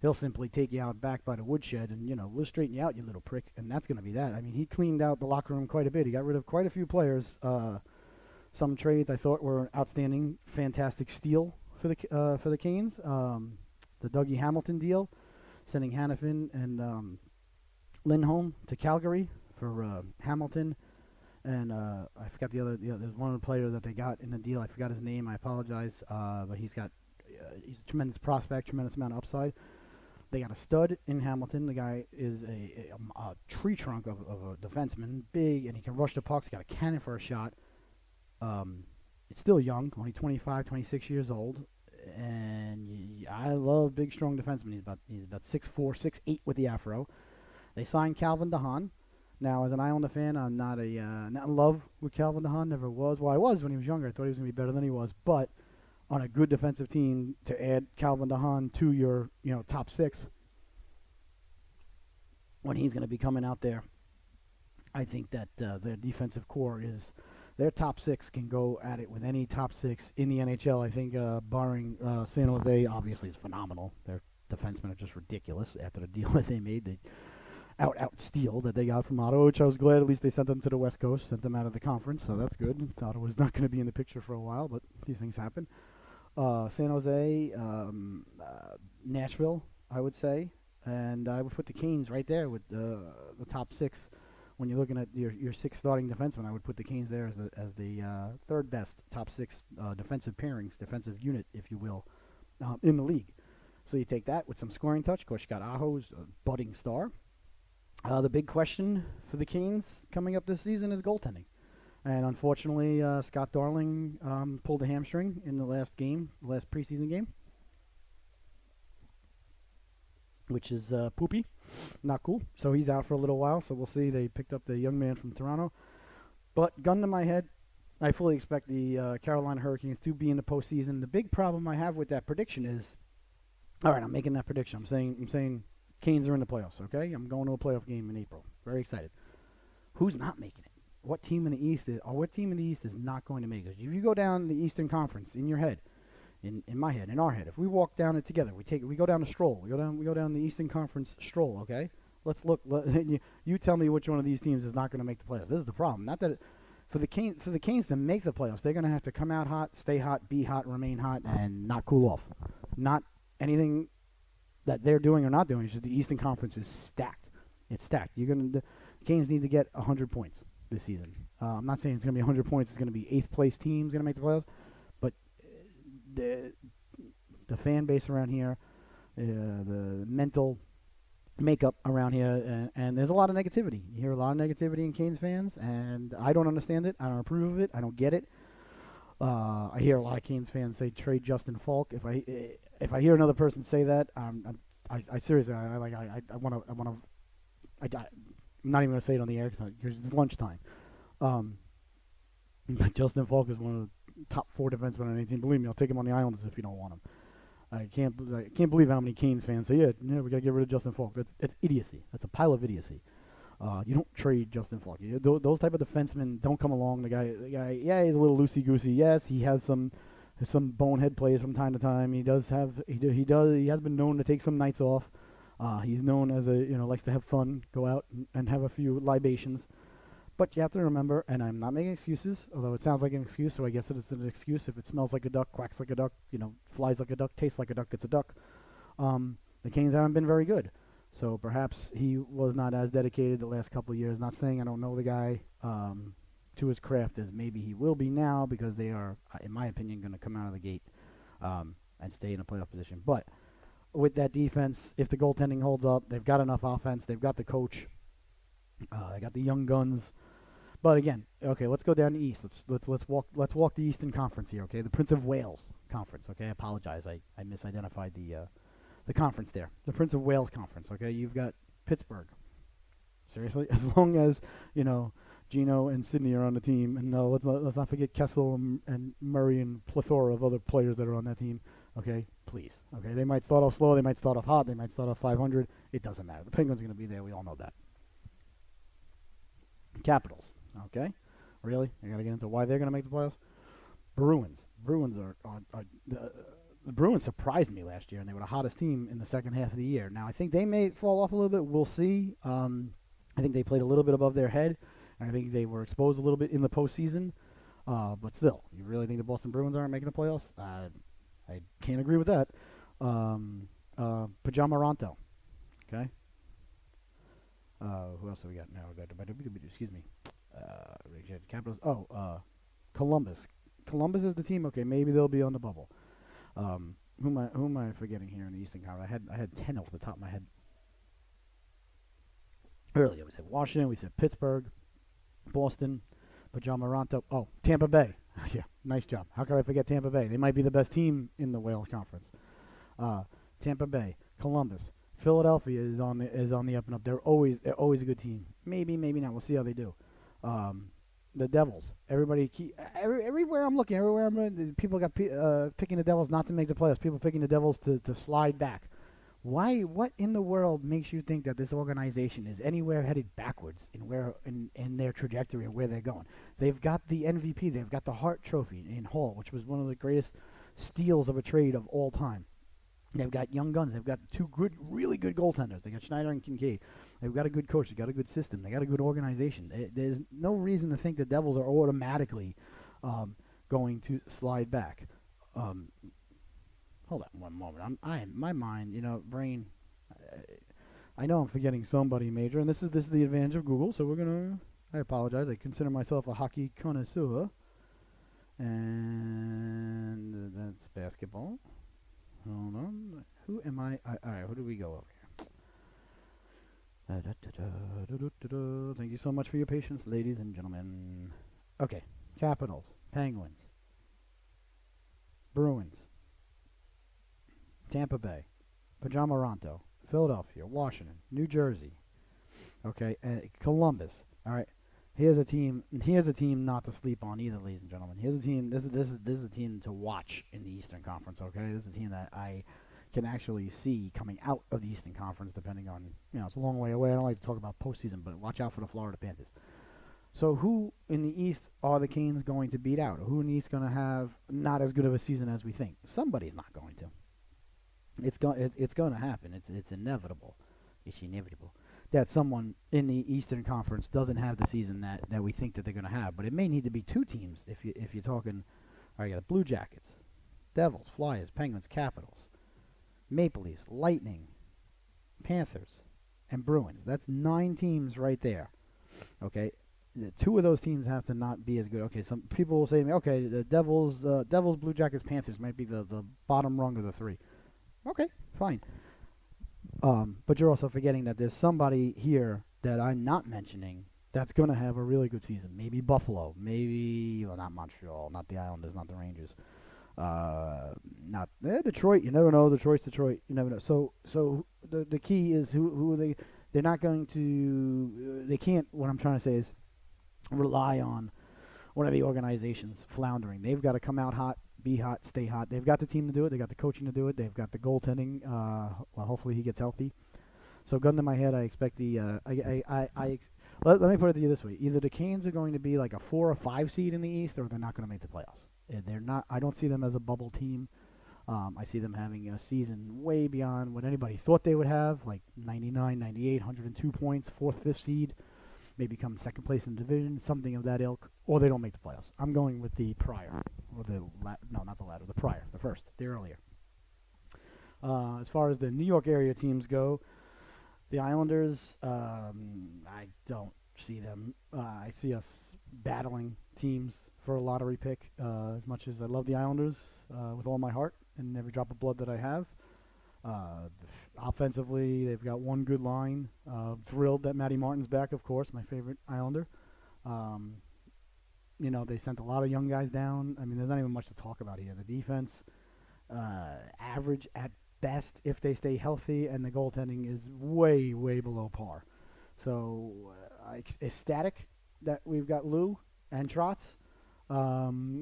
he'll simply take you out back by the woodshed and, we'll straighten you out, you little prick, and that's going to be that. I mean, he cleaned out the locker room quite a bit. He got rid of quite a few players. Some trades I thought were an outstanding, fantastic steal for the Canes. The Dougie Hamilton deal, sending Hannafin and Lindholm to Calgary for Hamilton. And I forgot the other. There's one of the players that they got in the deal. I forgot his name. I apologize. But he's a tremendous prospect, tremendous amount of upside. They got a stud in Hamilton. The guy is a tree trunk of a defenseman, big, and he can rush the pucks. He's got a cannon for a shot. It's still young, only 25, 26 years old. And I love big, strong defensemen. He's about 6'4", 6'8" with the afro. They signed Calvin DeHaan. Now, as an Islander fan, I'm not in love with Calvin DeHaan. Never was. Well, I was when he was younger. I thought he was going to be better than he was. But on a good defensive team, to add Calvin DeHaan to your top six, when he's going to be coming out there, I think that their defensive core is their top six can go at it with any top six in the NHL. I think barring San Jose, obviously, is phenomenal. Their defensemen are just ridiculous after the deal that they made. They out steal that they got from Ottawa, which I was glad at least they sent them to the West Coast, sent them out of the conference, so that's good. Ottawa's not going to be in the picture for a while, but these things happen. San Jose, Nashville, I would say, and I would put the Canes right there with the top six. When you're looking at your six starting defensemen, I would put the Canes there as the third best top six defensive pairings, defensive unit, if you will, in the league. So you take that with some scoring touch. Of course, you got Aho's a budding star. The big question for the Canes coming up this season is goaltending. And unfortunately, Scott Darling pulled a hamstring in the last preseason game, which is poopy, not cool. So he's out for a little while, so we'll see. They picked up the young man from Toronto. But gun to my head, I fully expect the Carolina Hurricanes to be in the postseason. The big problem I have with that prediction is, all right, I'm making that prediction. I'm saying Canes are in the playoffs, okay? I'm going to a playoff game in April. Very excited. Who's not making it? what team in the East is not going to make it. If you go down the Eastern Conference in your head, in my head, in our head, if we walk down it together, we go down a stroll, we go down the Eastern Conference stroll, okay? Let's look. You tell me which one of these teams is not going to make the playoffs. This is the problem. Not that for the Canes to make the playoffs, they're going to have to come out hot, stay hot, be hot, remain hot, and not cool off. Not anything that they're doing or not doing. It's just the Eastern Conference is stacked. It's stacked. The Canes need to get 100 points this season. I'm not saying it's going to be 100 points. It's going to be 8th place teams going to make the playoffs, but the fan base around here, the mental makeup around here, and there's a lot of negativity. You hear a lot of negativity in Canes fans, and I don't understand it. I don't approve of it. I don't get it. I hear a lot of Canes fans say trade Justin Falk. If I hear another person say that, I seriously, I'm not even gonna say it on the air because it's lunchtime. But Justin Falk is one of the top 4 defensemen on any team. Believe me, I'll take him on the Islanders if you don't want him. I can't believe how many Canes fans say, yeah, we gotta get rid of Justin Falk. That's idiocy. That's a pile of idiocy. You don't trade Justin Falk. Those type of defensemen don't come along. The guy, yeah, he's a little loosey goosey. Yes, he has some bonehead plays from time to time. He has been known to take some nights off. He's known as likes to have fun, go out and have a few libations. But you have to remember, and I'm not making excuses, although it sounds like an excuse, so I guess it's an excuse. If it smells like a duck, quacks like a duck, flies like a duck, tastes like a duck, it's a duck. The Canes haven't been very good. So perhaps he was not as dedicated the last couple of years. Not saying I don't know the guy to his craft as maybe he will be now, because they are, in my opinion, going to come out of the gate and stay in a playoff position. But with that defense, if the goaltending holds up, they've got enough offense. They've got the coach. They got the young guns. But again, okay, let's go down the East. Let's walk the Eastern Conference here. Okay, the Prince of Wales Conference. Okay, I apologize. I misidentified the conference there. The Prince of Wales Conference. Okay, you've got Pittsburgh. Seriously, as long as Gino and Sydney are on the team, and no, let's not forget Kessel and Murray and plethora of other players that are on that team. Okay, please. Okay, they might start off slow, they might start off hot, they might start off 500. It doesn't matter. The Penguins are going to be there. We all know that. Capitals. Okay, really? I got to get into why they're going to make the playoffs. Bruins. The Bruins surprised me last year, and they were the hottest team in the second half of the year. Now, I think they may fall off a little bit. We'll see. I think they played a little bit above their head, and I think they were exposed a little bit in the postseason. But still, you really think the Boston Bruins aren't making the playoffs? I can't agree with that. Pajama Ronto. Okay. Who else have we got now? Excuse me. Capitals. Columbus. Columbus is the team. Okay, maybe they'll be on the bubble. Who am I forgetting here in the Eastern Conference? I had 10 off the top of my head. Earlier we said Washington, we said Pittsburgh, Boston, Pajama Ronto. Oh, Tampa Bay. Yeah, nice job. How could I forget Tampa Bay? They might be the best team in the Wales Conference. Tampa Bay, Columbus, Philadelphia is on the up and up. They're always a good team. Maybe not. We'll see how they do. The Devils. Everywhere I'm looking, people got picking the Devils not to make the playoffs. People picking the Devils to slide back. Why? What in the world makes you think that this organization is anywhere headed backwards in their trajectory and where they're going? They've got the MVP. They've got the Hart Trophy in Hall, which was one of the greatest steals of a trade of all time. They've got young guns. They've got two really good goaltenders. They got Schneider and Kincaid. They've got a good coach. They've got a good system. They got a good organization. There's no reason to think the Devils are automatically going to slide back. Hold on one moment. My mind, brain. I know I'm forgetting somebody major, and this is the advantage of Google. So I apologize. I consider myself a hockey connoisseur, and that's basketball. Hold on. Who am I? All right. Who do we go over here? Thank you so much for your patience, ladies and gentlemen. Okay. Capitals, Penguins, Bruins, Tampa Bay, Pajama Ronto, Philadelphia, Washington, New Jersey. Okay, Columbus. All right. Here's a team not to sleep on either, ladies and gentlemen. Here's a team. This is a team to watch in the Eastern Conference. Okay, this is a team that I can actually see coming out of the Eastern Conference, depending on it's a long way away. I don't like to talk about postseason, but watch out for the Florida Panthers. So who in the East are the Canes going to beat out? Who in the East going to have not as good of a season as we think? Somebody's not going to. It's going to happen. It's inevitable. It's inevitable that someone in the Eastern Conference doesn't have the season that we think that they're going to have. But it may need to be two teams if you're talking. All right, you got Blue Jackets, Devils, Flyers, Penguins, Capitals, Maple Leafs, Lightning, Panthers, and Bruins. That's 9 teams right there. Okay, the 2 of those teams have to not be as good. Okay, some people will say to me, okay, the Devils, Blue Jackets, Panthers might be the bottom rung of the 3. Okay, fine. But you're also forgetting that there's somebody here that I'm not mentioning that's going to have a really good season. Maybe Buffalo, maybe not Montreal, not the Islanders, not the Rangers, not Detroit. You never know. Detroit's Detroit. You never know. So the key is who are they? They're not going to. They can't. What I'm trying to say is rely on one of the organizations floundering. They've got to come out hot, be hot, stay hot. They've got the team to do it. They've got the coaching to do it. They've got the goaltending. Well, hopefully he gets healthy. So gun to my head, I expect the. Let me put it to you this way: either the Canes are going to be like a 4 or 5 seed in the East, or they're not going to make the playoffs. They're not. I don't see them as a bubble team. I see them having a season way beyond what anybody thought they would have, like 99, 98, 102 points, 4th, 5th seed. Maybe come second place in the division, something of that ilk, or they don't make the playoffs. I'm going with the prior, or not the latter, the prior, the first, the earlier. As far as the New York area teams go, the Islanders, I don't see them. I see us battling teams for a lottery pick. As much as I love the Islanders with all my heart and every drop of blood that I have. Offensively, they've got one good line. Thrilled that Matty Martin's back, of course, my favorite Islander. They sent a lot of young guys down. I mean, there's not even much to talk about here. The defense, average at best if they stay healthy, and the goaltending is way, way below par. So, ecstatic that we've got Lou and Trotz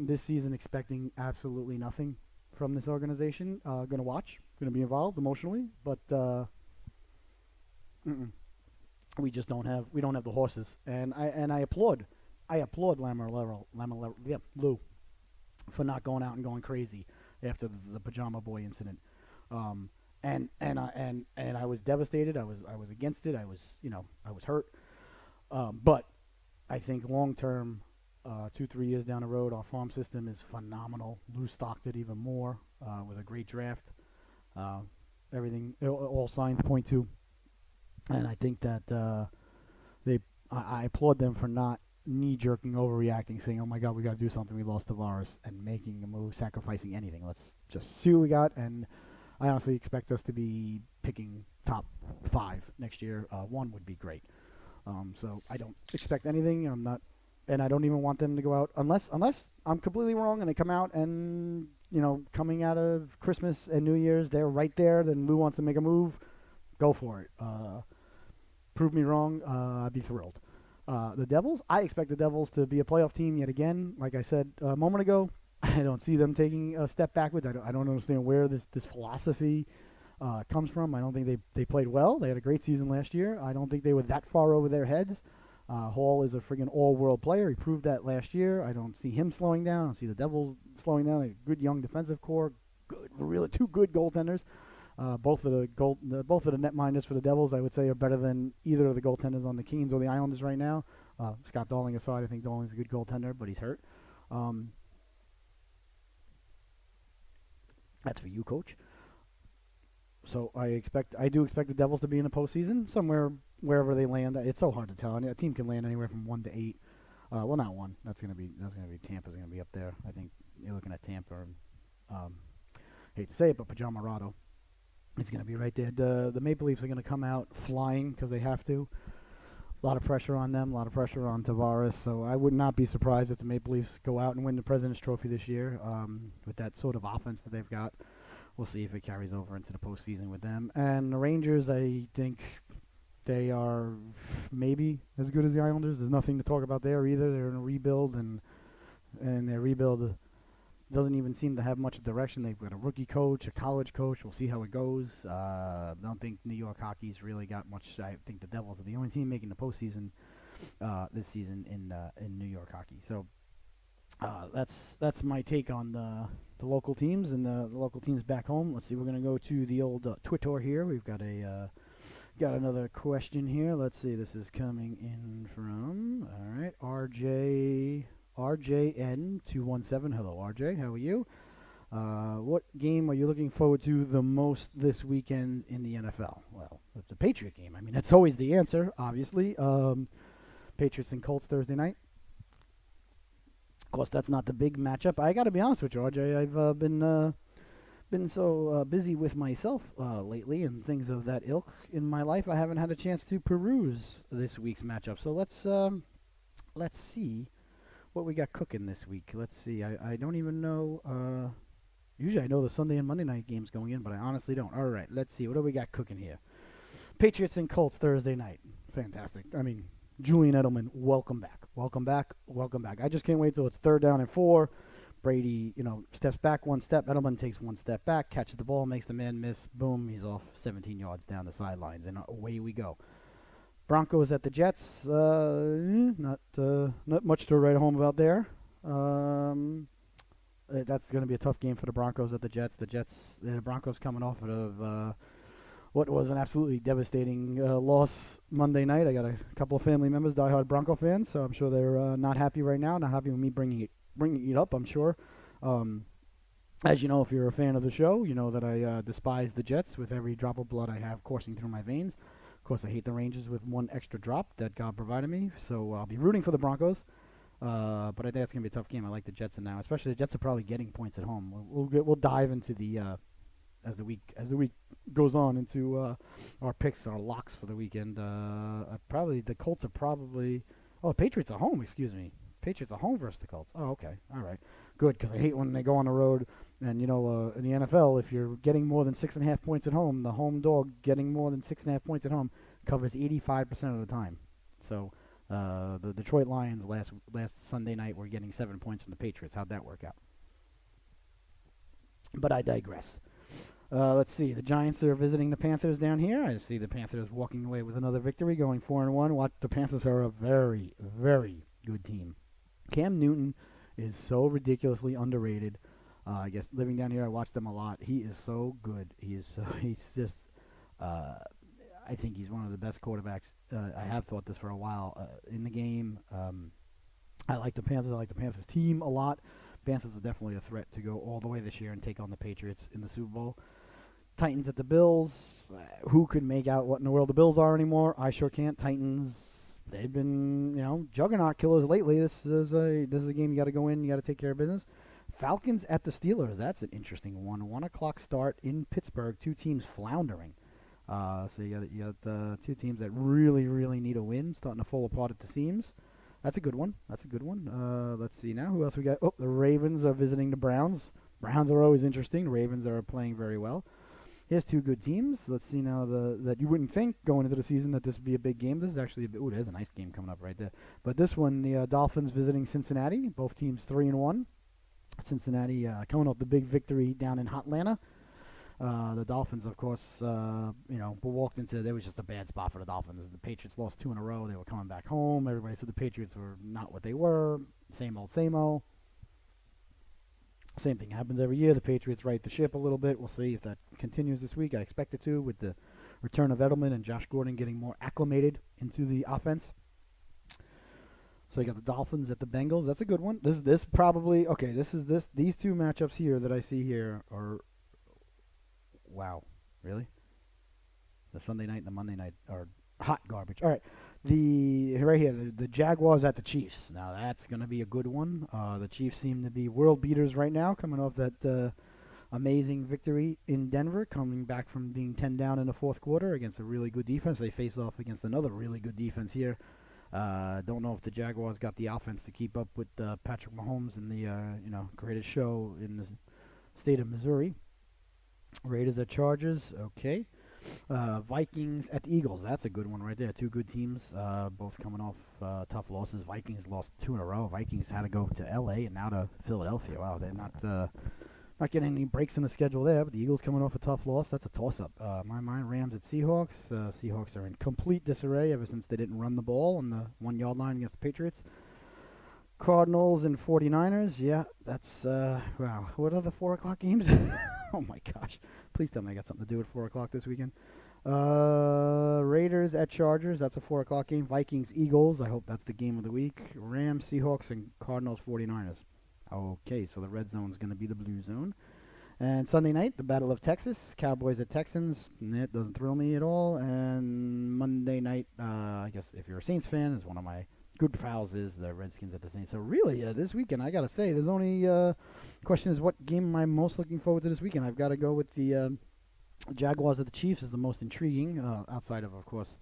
this season, expecting absolutely nothing from this organization. Going to watch, going to be involved emotionally, but we just don't have the horses. And I applaud Lou for not going out and going crazy after the Pajama Boy incident. And I was devastated. I was against it. I was hurt. But I think long term, 2-3 years down the road, our farm system is phenomenal. Lou stocked it even more with a great draft. Everything, all signs point to. And I think that I applaud them for not knee-jerking, overreacting, saying, "Oh my God, we got to do something. We lost Tavares," and making a move, sacrificing anything. Let's just see what we got. And I honestly expect us to be picking top 5 next year. 1 would be great. So I don't expect anything. I'm not, and I don't even want them to go out unless I'm completely wrong and they come out and coming out of Christmas and New Year's, they're right there. Then Lou wants to make a move. Go for it. Prove me wrong. I'd be thrilled. The Devils, I expect the Devils to be a playoff team yet again. Like I said a moment ago, I don't see them taking a step backwards. I don't understand where this philosophy comes from. I don't think they played well. They had a great season last year. I don't think they were that far over their heads. Hall is a friggin' all-world player. He proved that last year. I don't see him slowing down. I don't see the Devils slowing down. A good young defensive core. Really 2 good goaltenders. Both of the net minders for the Devils, I would say, are better than either of the goaltenders on the Kings or the Islanders right now. Scott Darling aside, I think Darling's a good goaltender, but he's hurt. That's for you, Coach. So I do expect the Devils to be in the postseason somewhere, wherever they land. It's so hard to tell. A team can land anywhere from 1 to 8. Well, not 1. That's gonna be Tampa's gonna be up there. I think you're looking at Tampa. Hate to say it, but Pajama Rado. It's going to be right there. The Maple Leafs are going to come out flying because they have to. A lot of pressure on them, a lot of pressure on Tavares. So I would not be surprised if the Maple Leafs go out and win the President's Trophy this year with that sort of offense that they've got. We'll see if it carries over into the postseason with them. And the Rangers, I think they are maybe as good as the Islanders. There's nothing to talk about there either. They're in a rebuild, and their rebuild doesn't even seem to have much direction. They've got a rookie coach, a college coach. We'll see how it goes. I don't think New York hockey's really got much. I think the Devils are the only team making the postseason this season in New York hockey. So that's my take on the local teams and the local teams back home. Let's see. We're gonna go to the old Twitter here. We've got another question here. Let's see. This is coming in from all right RJN217. Hello RJ. How are you? What game are you looking forward to the most this weekend in the NFL? Well, it's the Patriot game. I mean, that's always the answer, obviously. Patriots and Colts Thursday night. Of course, that's not the big matchup. I got to be honest with you, RJ. I've been so busy with myself lately and things of that ilk in my life. I haven't had a chance to peruse this week's matchup. So let's see what we got cooking this week. Let's see. I don't even know. Usually I know the Sunday and Monday night games going in, but I honestly don't. All right, let's see. What do we got cooking here? Patriots and Colts Thursday night. Fantastic. I mean, Julian Edelman, welcome back. Welcome back. Welcome back. I just can't wait till it's 3rd down and 4. Brady, steps back 1 step. Edelman takes 1 step back, catches the ball, makes the man miss. Boom, he's off 17 yards down the sidelines, and away we go. Broncos at the Jets. Not much to write home about there. That's going to be a tough game for the Broncos at the Jets. The Broncos coming off of what was an absolutely devastating loss Monday night. I got a couple of family members, diehard Bronco fans, so I'm sure they're not happy right now. Not happy with me bringing it up, I'm sure. As you know, if you're a fan of the show, you know that I despise the Jets with every drop of blood I have coursing through my veins. Of course, I hate the Rangers with 1 extra drop that God provided me, so I'll be rooting for the Broncos. But I think it's going to be a tough game. I like the Jets now, especially the Jets are probably getting points at home. We'll dive into the as the week goes on into our picks, our locks for the weekend. Probably the Colts are probably Patriots are home. Excuse me, Patriots are home versus the Colts. Oh, okay, all right, good, because I hate when they go on the road. And in the NFL, if you're getting more than 6.5 points at home, the home dog getting more than 6.5 points at home covers 85% of the time. So. The Detroit Lions last Sunday night were getting 7 points from the Patriots. How'd that work out? But I digress. Let's see. The Giants are visiting the Panthers down here. I see the Panthers walking away with another victory, going 4-1. The Panthers are a very, very good team. Cam Newton is so ridiculously underrated. I guess living down here, I watch them a lot. He is so good. He's just. I think he's one of the best quarterbacks. I have thought this for a while in the game. I like the Panthers. I like the Panthers team a lot. Panthers are definitely a threat to go all the way this year and take on the Patriots in the Super Bowl. Titans at the Bills. Who could make out what in the world the Bills are anymore? I sure can't. Titans. They've been juggernaut killers lately. This is a game you got to go in. You got to take care of business. Falcons at the Steelers. That's an interesting one. 1:00 start in Pittsburgh. 2 teams floundering. So you got 2 teams that really, really need a win, starting to fall apart at the seams. That's a good one. Let's see now. Who else we got? Oh, the Ravens are visiting the Browns. Browns are always interesting. The Ravens are playing very well. Here's 2 good teams. Let's see now that you wouldn't think going into the season that this would be a big game. This is actually there's a nice game coming up right there. But this one, the Dolphins visiting Cincinnati. Both teams 3-1. Cincinnati coming off the big victory down in Hotlanta. The Dolphins, of course, walked into. There was just a bad spot for the Dolphins. The Patriots lost 2 in a row. They were coming back home. Everybody said the Patriots were not what they were. Same old, same old. Same thing happens every year. The Patriots right the ship a little bit. We'll see if that continues this week. I expect it to, with the return of Edelman and Josh Gordon getting more acclimated into the offense. So you got the Dolphins at the Bengals. That's a good one. This probably okay. These 2 matchups here that I see here are. Wow, really? The Sunday night and the Monday night are hot garbage. All right, the Jaguars at the Chiefs. Now that's going to be a good one. The Chiefs seem to be world beaters right now, coming off that amazing victory in Denver, coming back from being 10 down in the 4th quarter against a really good defense. They face off against another really good defense here. Don't know if the Jaguars got the offense to keep up with Patrick Mahomes and the greatest show in the state of Missouri. Raiders at Chargers, okay. Vikings at the Eagles, that's a good one right there. 2 good teams, both coming off tough losses. Vikings lost 2 in a row. Vikings had to go to L.A. and now to Philadelphia. Wow, they're Not getting any breaks in the schedule there, but the Eagles coming off a tough loss. That's a toss-up. My mind, Rams at Seahawks. Seahawks are in complete disarray ever since they didn't run the ball on the 1-yard line against the Patriots. Cardinals and 49ers. Yeah, that's, wow. What are the 4 o'clock games? Oh, my gosh. Please tell me I got something to do at 4 o'clock this weekend. Raiders at Chargers. That's a 4 o'clock game. Vikings, Eagles. I hope that's the game of the week. Rams, Seahawks, and Cardinals, 49ers. Okay, so the red zone is going to be the blue zone. And Sunday night, the Battle of Texas. Cowboys at Texans. That doesn't thrill me at all. And Monday night, I guess if you're a Saints fan, as one of my good pals is, the Redskins at the Saints. So really, this weekend, I got to say, there's only, question is what game am I most looking forward to this weekend? I've got to go with the Jaguars at the Chiefs is the most intriguing, outside of course,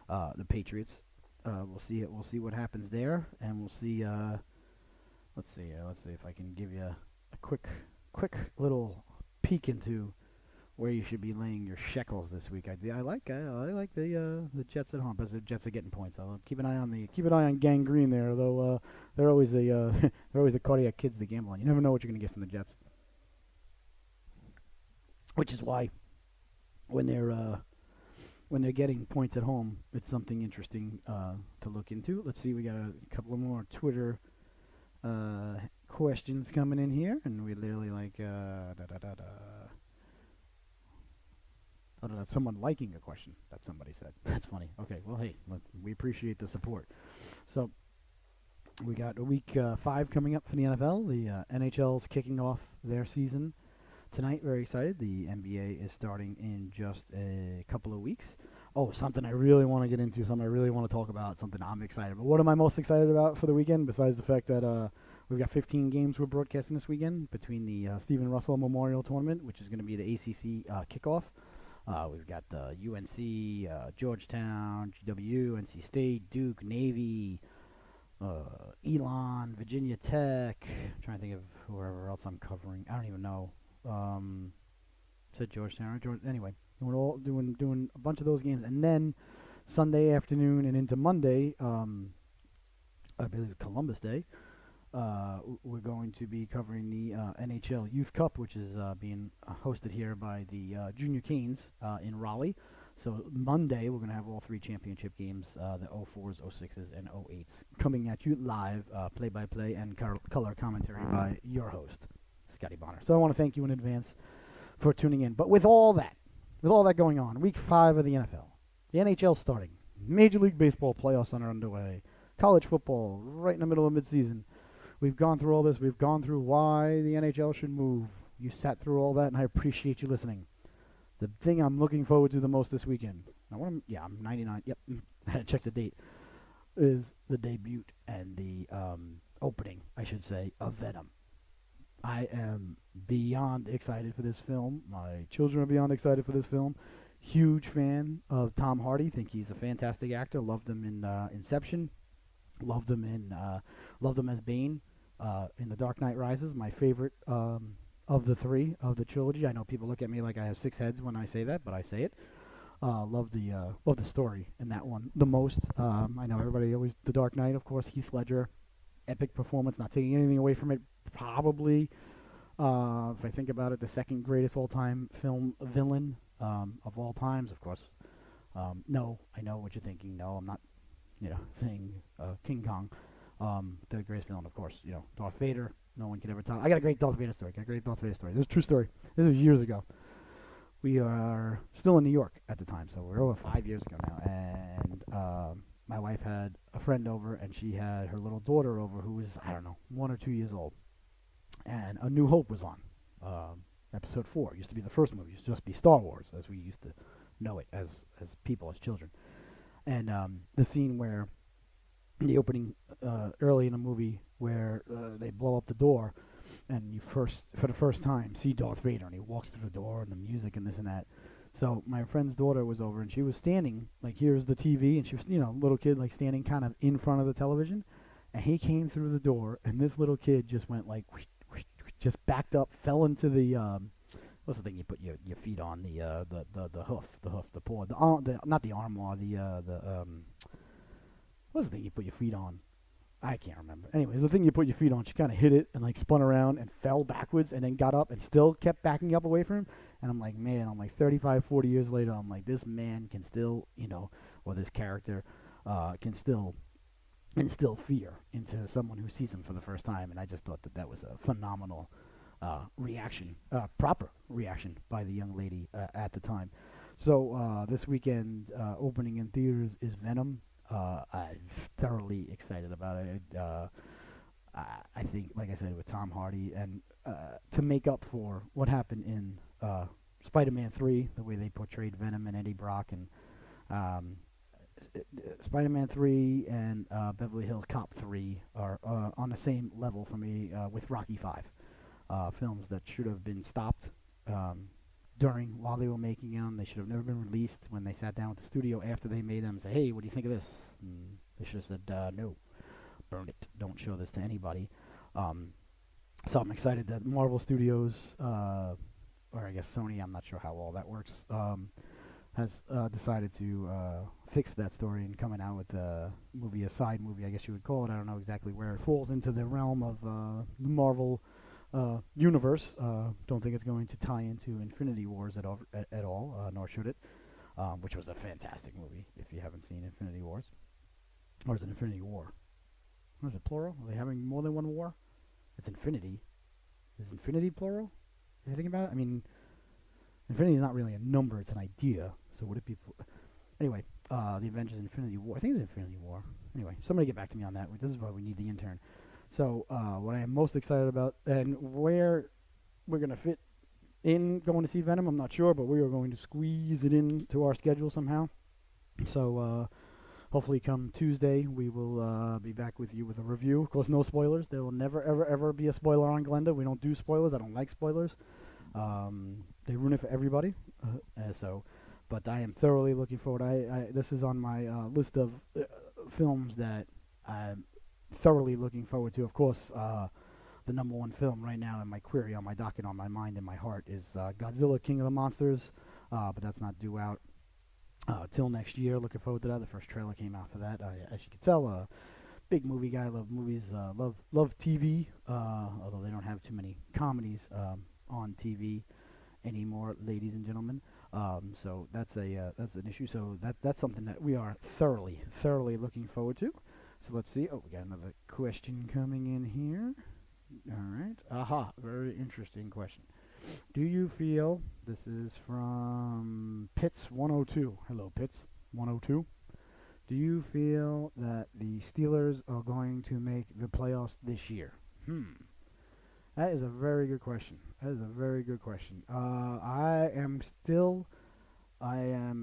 the Patriots. We'll see it. We'll see what happens there, and we'll see. Let's see if I can give you a quick little peek into where you should be laying your shekels this week. I like the Jets at home, but the Jets are getting points. I'll keep an eye on Gangrene there, though. They're always they're always the cardiac kids to gamble on. You never know what you're going to get from the Jets, which is why when they're getting points at home, it's something interesting to look into. Let's see, we got a couple of more Twitter questions coming in here, and we literally someone liking a question that somebody said. That's funny. Okay, well, hey, we appreciate the support. So we got a week 5 coming up for the NFL. The NHL's kicking off their season tonight. Very excited. The NBA is starting in just a couple of weeks. Oh, something I really want to get into, something I really want to talk about, something I'm excited about. What am I most excited about for the weekend, besides the fact that we've got 15 games we're broadcasting this weekend between the Stephen Russell Memorial Tournament, which is going to be the ACC kickoff. We've got UNC, Georgetown, GW, NC State, Duke, Navy, Elon, Virginia Tech. I'm trying to think of whoever else I'm covering. I don't even know. Said Georgetown. Anyway, we're doing a bunch of those games, and then Sunday afternoon and into Monday, I believe Columbus Day, we're going to be covering the NHL Youth Cup, which is being hosted here by the Junior Canes in Raleigh. So Monday, we're going to have all 3 championship games, the 04s, 06s, and 08s, coming at you live, play-by-play and color commentary by your host, Scotty Bonner. So I want to thank you in advance for tuning in. But with all that going on, week 5 of the NFL, the NHL starting, Major League Baseball playoffs are underway, college football right in the middle of midseason. We've gone through all this. We've gone through why the NHL should move. You sat through all that, and I appreciate you listening. The thing I'm looking forward to the most this weekend, I'm 99. Yep, I had to check the date. Is the debut and the opening, I should say, of Venom. I am beyond excited for this film. My children are beyond excited for this film. Huge fan of Tom Hardy. Think he's a fantastic actor. Loved him in Inception. Loved him as Bane in The Dark Knight Rises. My favorite of the 3 of the trilogy. I know people look at me like I have 6 heads when I say that, but I say it. Love the story in that one the most. I know everybody always The Dark Knight, of course. Heath Ledger, epic performance. Not taking anything away from it. Probably, if I think about it, the second greatest all-time film villain of all times. Of course, no, I know what you're thinking. No, I'm not. Saying King Kong, the greatest villain, of course. Darth Vader. No one can ever tell. I got a great Darth Vader story. This is a true story. This was years ago. We are still in New York at the time, so we're over 5 years ago now. And my wife had a friend over, and she had her little daughter over who was, 1 or 2 years old. And A New Hope was on. Episode 4. It used to be the first movie. It used to just be Star Wars, as we used to know it as people, as children. And the scene where the opening early in the movie where they blow up the door, and you for the first time see Darth Vader, and he walks through the door, and the music and this and that. So my friend's daughter was over, and she was standing, like, here's the TV, and she was, little kid, like, standing kind of in front of the television, and he came through the door, and this little kid just went, like, just backed up, fell into the, what's the thing you put your feet on, the hoof, the paw, not the armoire, what's the thing you put your feet on? I can't remember. Anyways, the thing you put your feet on, she kind of hit it and like spun around and fell backwards and then got up and still kept backing up away from him. And I'm like, man, I'm like 35, 40 years later, I'm like, this man can still, or this character can still instill fear into someone who sees him for the first time. And I just thought that was a phenomenal reaction, proper reaction by the young lady at the time. So this weekend, opening in theaters is Venom. I'm thoroughly excited about it. I think, like I said, with Tom Hardy, and to make up for what happened in Spider-Man 3, the way they portrayed Venom and Eddie Brock, and Spider-Man 3 and Beverly Hills Cop 3 are on the same level for me with Rocky 5. Films that should have been stopped while they were making them. They should have never been released when they sat down with the studio after they made them and say, hey, what do you think of this? And they should have said, no, burn it. Don't show this to anybody. So I'm excited that Marvel Studios, or I guess Sony, I'm not sure how all that works, has decided to fix that story and coming out with a side movie, I guess you would call it. I don't know exactly where it falls into the realm of the Marvel universe. Don't think it's going to tie into Infinity Wars at all, nor should it, which was a fantastic movie if you haven't seen Infinity Wars. Or is it Infinity War? What is it, plural? Are they having more than one war? It's Infinity. Is Infinity plural? If you think about it? I mean, Infinity is not really a number, it's an idea. So would it be... Anyway, the Avengers Infinity War. I think it's Infinity War. Anyway, somebody get back to me on that. This is why we need the intern. So what I am most excited about, and where we're going to fit in going to see Venom, I'm not sure, but we are going to squeeze it into our schedule somehow. So hopefully come Tuesday, we will be back with you with a review. Of course, no spoilers. There will never, ever, ever be a spoiler on Glenda. We don't do spoilers. I don't like spoilers. They ruin it for everybody. But I am thoroughly looking forward. This is on my list of films that I'm thoroughly looking forward to. Of course, the number one film right now in my query, on my docket, on my mind, and my heart is Godzilla King of the Monsters, but that's not due out till next year. Looking forward to that. The first trailer came out for that. As you can tell, big movie guy, love movies, love TV, although they don't have too many comedies on TV anymore, ladies and gentlemen. So that's an issue. So that's something that we are thoroughly looking forward to. So let's see. Oh, we got another question coming in here. All right. Aha, very interesting question. Do you feel, this is from Pitts102. Hello, Pitts102. Do you feel that the Steelers are going to make the playoffs this year? That is a very good question. I am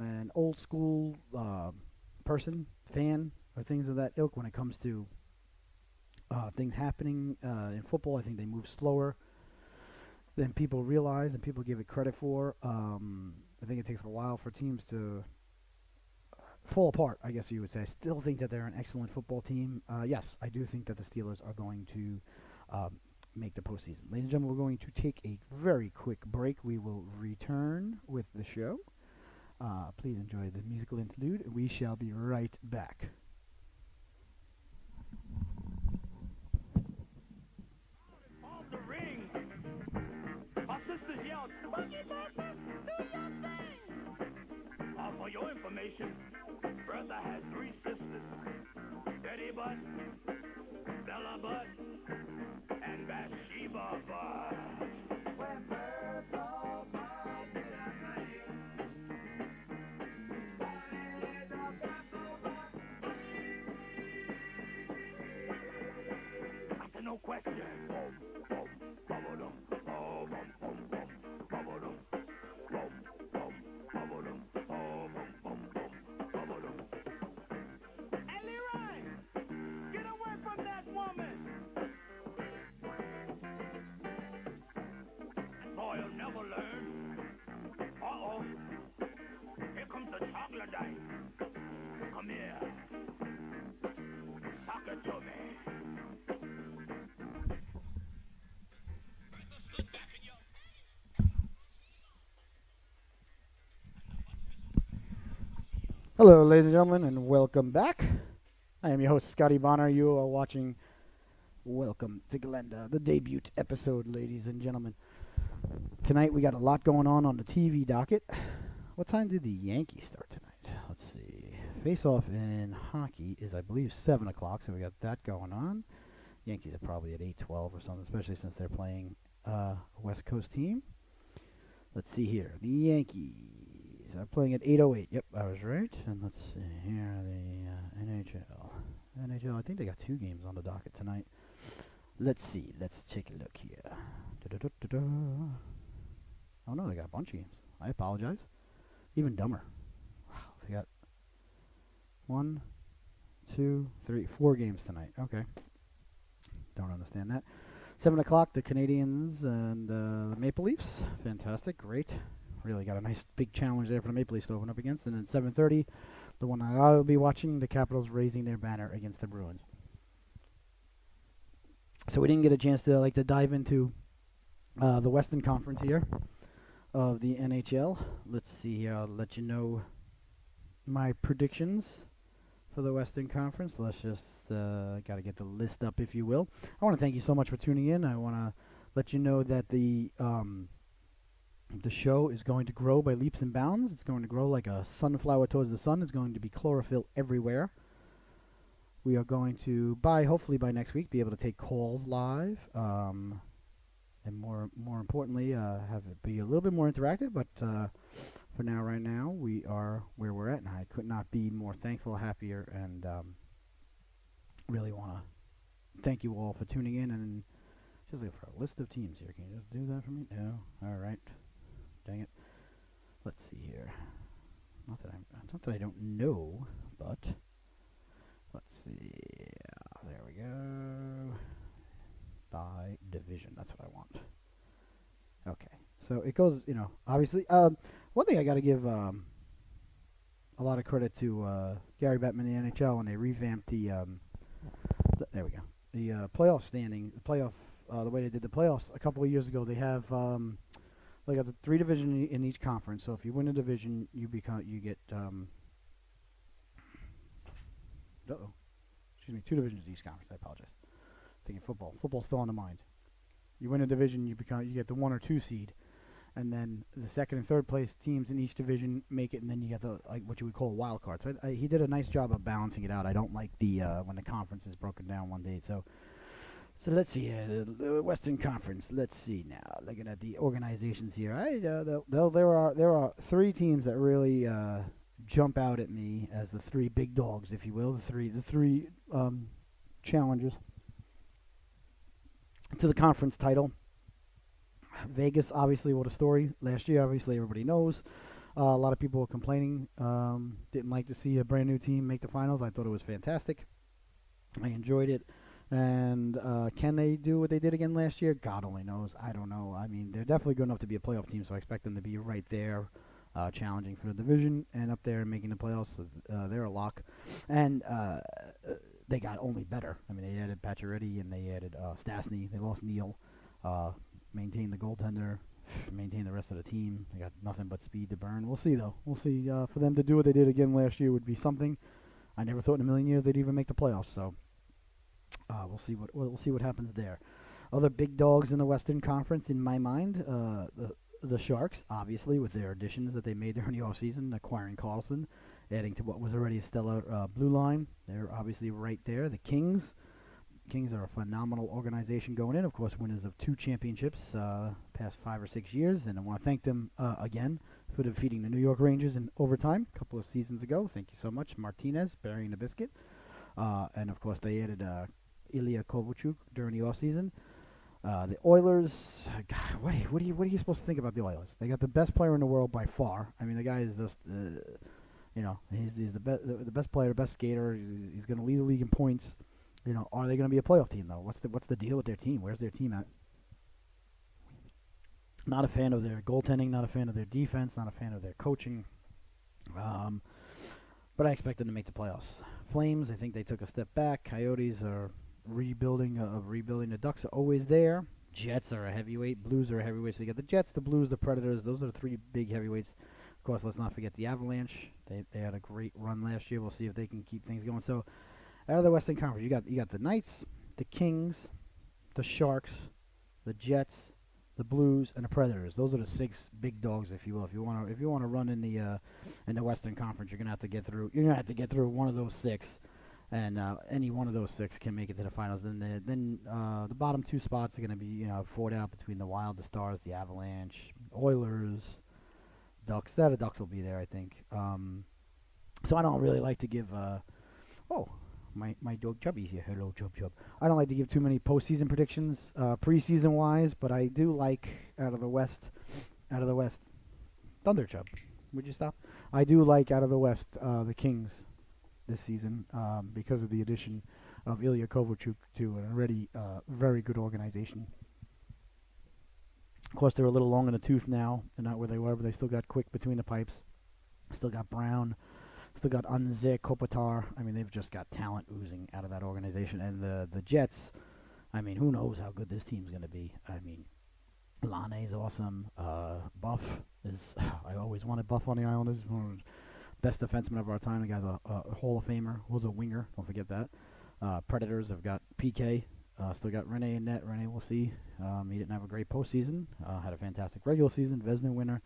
an old school person, fan, or things of that ilk when it comes to things happening in football. I think they move slower than people realize and people give it credit for. I think it takes a while for teams to fall apart, I guess you would say. I still think that they're an excellent football team. Yes, I do think that the Steelers are going to make the postseason. Ladies and gentlemen, we're going to take a very quick break. We will return with the show. Please enjoy the musical interlude. We shall be right back. On the ring, our sisters yelled, "Boogie Boogie, do your thing!" For your information, Bertha had 3 sisters: Betty Butt, Bella Butt, and Bathsheba Butt. When Bertha Butt did a thing, she started the Bethel Butt. I said, no question. Boom, boom, bubble-dum. Oh, boom, boom, boom, bubble-dum. Boom, boom, bubble-dum. Oh, boom, boom, boom, bubble-dum. Hey, Leroy, get away from that woman. Boy, you'll never learn. Uh-oh. Here comes the chocolate dime. Come here. Sock it to me. Hello, ladies and gentlemen, and welcome back. I am your host, Scotty Bonner. You are watching Welcome to Glenda, the debuTe episode, ladies and gentlemen. Tonight we got a lot going on the TV docket. What time did the Yankees start tonight? Let's see. Face-off in hockey is, I believe, 7 o'clock, so we got that going on. Yankees are probably at 8:12 or something, especially since they're playing a West Coast team. Let's see here. The Yankees are playing at 8:08. Yep, I was right. And let's see here, the NHL. NHL, I think they got 2 games on the docket tonight. Let's see. Let's take a look here. Da-da-da-da-da. Oh, no, they got a bunch of games. I apologize. Even dumber. Wow, they got 1, 2, 3, 4 games tonight. Okay. Don't understand that. 7 o'clock, the Canadians and the Maple Leafs. Fantastic. Great. Really got a nice big challenge there for the Maple Leafs to open up against. And then 7:30, the one that I will be watching, the Capitals raising their banner against the Bruins. So we didn't get a chance to dive into the Western Conference here of the NHL. Let's see here. I'll let you know my predictions for the Western Conference. Let's just got to get the list up, if you will. I want to thank you so much for tuning in. I want to let you know that the show is going to grow by leaps and bounds. It's going to grow like a sunflower towards the sun. It's going to be chlorophyll everywhere. We are going to, hopefully by next week, be able to take calls live, and more importantly, have it be a little bit more interactive. But for now, right now, we are where we're at, and I could not be more thankful, happier, and really want to thank you all for tuning in. And just look for a list of teams here. Can you just do that for me? No. All right. Dang it. Let's see here. Not that I don't know, but let's see. There we go. By division. That's what I want. Okay. So it goes, obviously. One thing I got to give a lot of credit to Gary Bettman in the NHL when they revamped the there we go. The playoff standing, the way they did the playoffs a couple of years ago. They have they got the 3 divisions in each conference. So if you win a division, you get 2 divisions in each conference. I apologize. Thinking football. Football's still on the mind. You win a division, you get the 1 or 2 seed, and then the 2nd and 3rd place teams in each division make it, and then you get the what you would call a wild card. So he did a nice job of balancing it out. I don't like the when the conference is broken down one day. So let's see the Western Conference. Let's see now. Looking at the organizations here, there are 3 teams that really jump out at me as the 3 big dogs, if you will. The three challengers to the conference title. Vegas, obviously, what a story. Last year, obviously, everybody knows. A lot of people were complaining. Didn't like to see a brand new team make the finals. I thought it was fantastic. I enjoyed it. And can they do what they did again last year? God only knows. I don't know. I mean, they're definitely good enough to be a playoff team, so I expect them to be right there, challenging for the division and up there and making the playoffs. So, they're a lock. And they got only better. I mean, they added Pacioretty and they added Stastny. They lost Neal. Maintained the goaltender. Maintained the rest of the team. They got nothing but speed to burn. We'll see, though. We'll see. For them to do what they did again last year would be something. I never thought in a million years they'd even make the playoffs. So we'll see what happens there. Other big dogs in the Western Conference, in my mind, the Sharks, obviously, with their additions that they made during the offseason, acquiring Carlson, adding to what was already a stellar blue line. They're obviously right there. The Kings are a phenomenal organization going in. Of course, winners of 2 championships past 5 or 6 years. And I want to thank them again for defeating the New York Rangers in overtime a couple of seasons ago. Thank you so much. Martinez burying the biscuit. And, of course, they added Ilya Kovalchuk during the offseason. The Oilers, God, what are you supposed to think about the Oilers? They got the best player in the world by far. I mean, the guy is just, he's the best player, the best skater. He's going to lead the league in points. Are they going to be a playoff team though? What's the deal with their team? Where's their team at? Not a fan of their goaltending. Not a fan of their defense. Not a fan of their coaching. But I expect them to make the playoffs. Flames, I think they took a step back. Coyotes are rebuilding. The Ducks are always there. Jets are a heavyweight. Blues are a heavyweight. So you got the Jets, the Blues, the Predators. Those are the 3 big heavyweights. Of course, let's not forget the Avalanche. They had a great run last year. We'll see if they can keep things going. So Out of the Western Conference, you got the Knights, the Kings, the Sharks, the Jets, the Blues, and the Predators. Those are the 6 big dogs, if you will. If you want to run in the Western Conference, you're gonna have to get through. You're gonna have to get through one of those 6, and any one of those 6 can make it to the finals. Then the bottom 2 spots are gonna be fought out between the Wild, the Stars, the Avalanche, Oilers, Ducks. The Ducks will be there, I think. So I don't really like to give. Oh, my dog Chubby here. Hello, Chub Chub. I don't like to give too many postseason predictions, preseason wise, but I do like out of the West, Thunder Chub. Would you stop? I do like out of the West the Kings this season because of the addition of Ilya Kovalchuk to an already very good organization. Of course, they're a little long in the tooth now. They're not where they were, but they still got Quick between the pipes. Still got Brown. Still got Unze, Kopitar. I mean, they've just got talent oozing out of that organization. And the Jets, I mean, who knows how good this team's going to be. I mean, Lane's awesome. Buff is, I always wanted Buff on the Islanders. One of the best defensemen of our time. The guy's a Hall of Famer. Was a winger. Don't forget that. Predators have got PK. Still got Rene in net. Rene, we'll see. He didn't have a great postseason. Had a fantastic regular season. Vezina winner.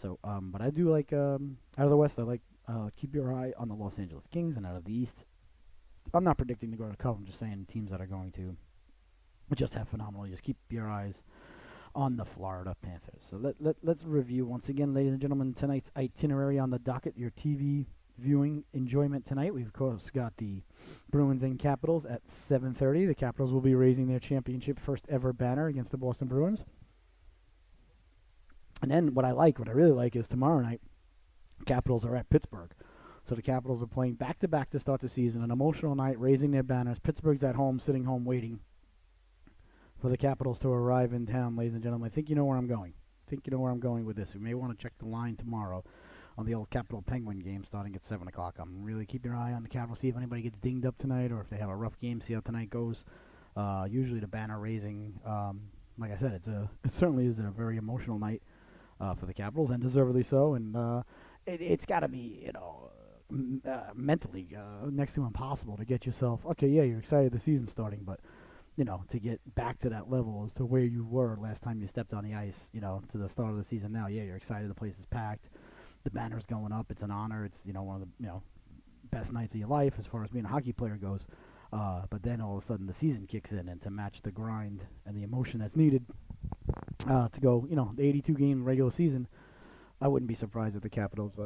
So, but I do like, out of the West, I like, keep your eye on the Los Angeles Kings, and out of the East, I'm not predicting to go to the Cup. I'm just saying teams that are going to just have phenomenal. Just keep your eyes on the Florida Panthers. So let's review once again, ladies and gentlemen, tonight's itinerary on the docket. Your TV viewing enjoyment tonight. We've of course got the Bruins and Capitals at 7:30. The Capitals will be raising their championship first ever banner against the Boston Bruins. And then what I really like is tomorrow night, Capitals are at Pittsburgh. So the Capitals are playing back-to-back to start the season, an emotional night, raising their banners. Pittsburgh's at home, sitting home, waiting for the Capitals to arrive in town, ladies and gentlemen. I think you know where I'm going. With this. You may want to check the line tomorrow on the old Capital Penguin game starting at 7 o'clock. I'm really keeping your eye on the Capitals, see if anybody gets dinged up tonight or if they have a rough game, see how tonight goes. Usually the banner raising, like I said, it certainly is a very emotional night for the Capitals, and deservedly so. And it's got to be, mentally next to impossible to get yourself, okay, yeah, you're excited the season's starting, but, to get back to that level as to where you were last time you stepped on the ice, to the start of the season now. Yeah, you're excited, the place is packed, the banner's going up, it's an honor, it's, one of the, best nights of your life as far as being a hockey player goes. But then all of a sudden the season kicks in, and to match the grind and the emotion that's needed to go, the 82-game regular season, I wouldn't be surprised if the Capitals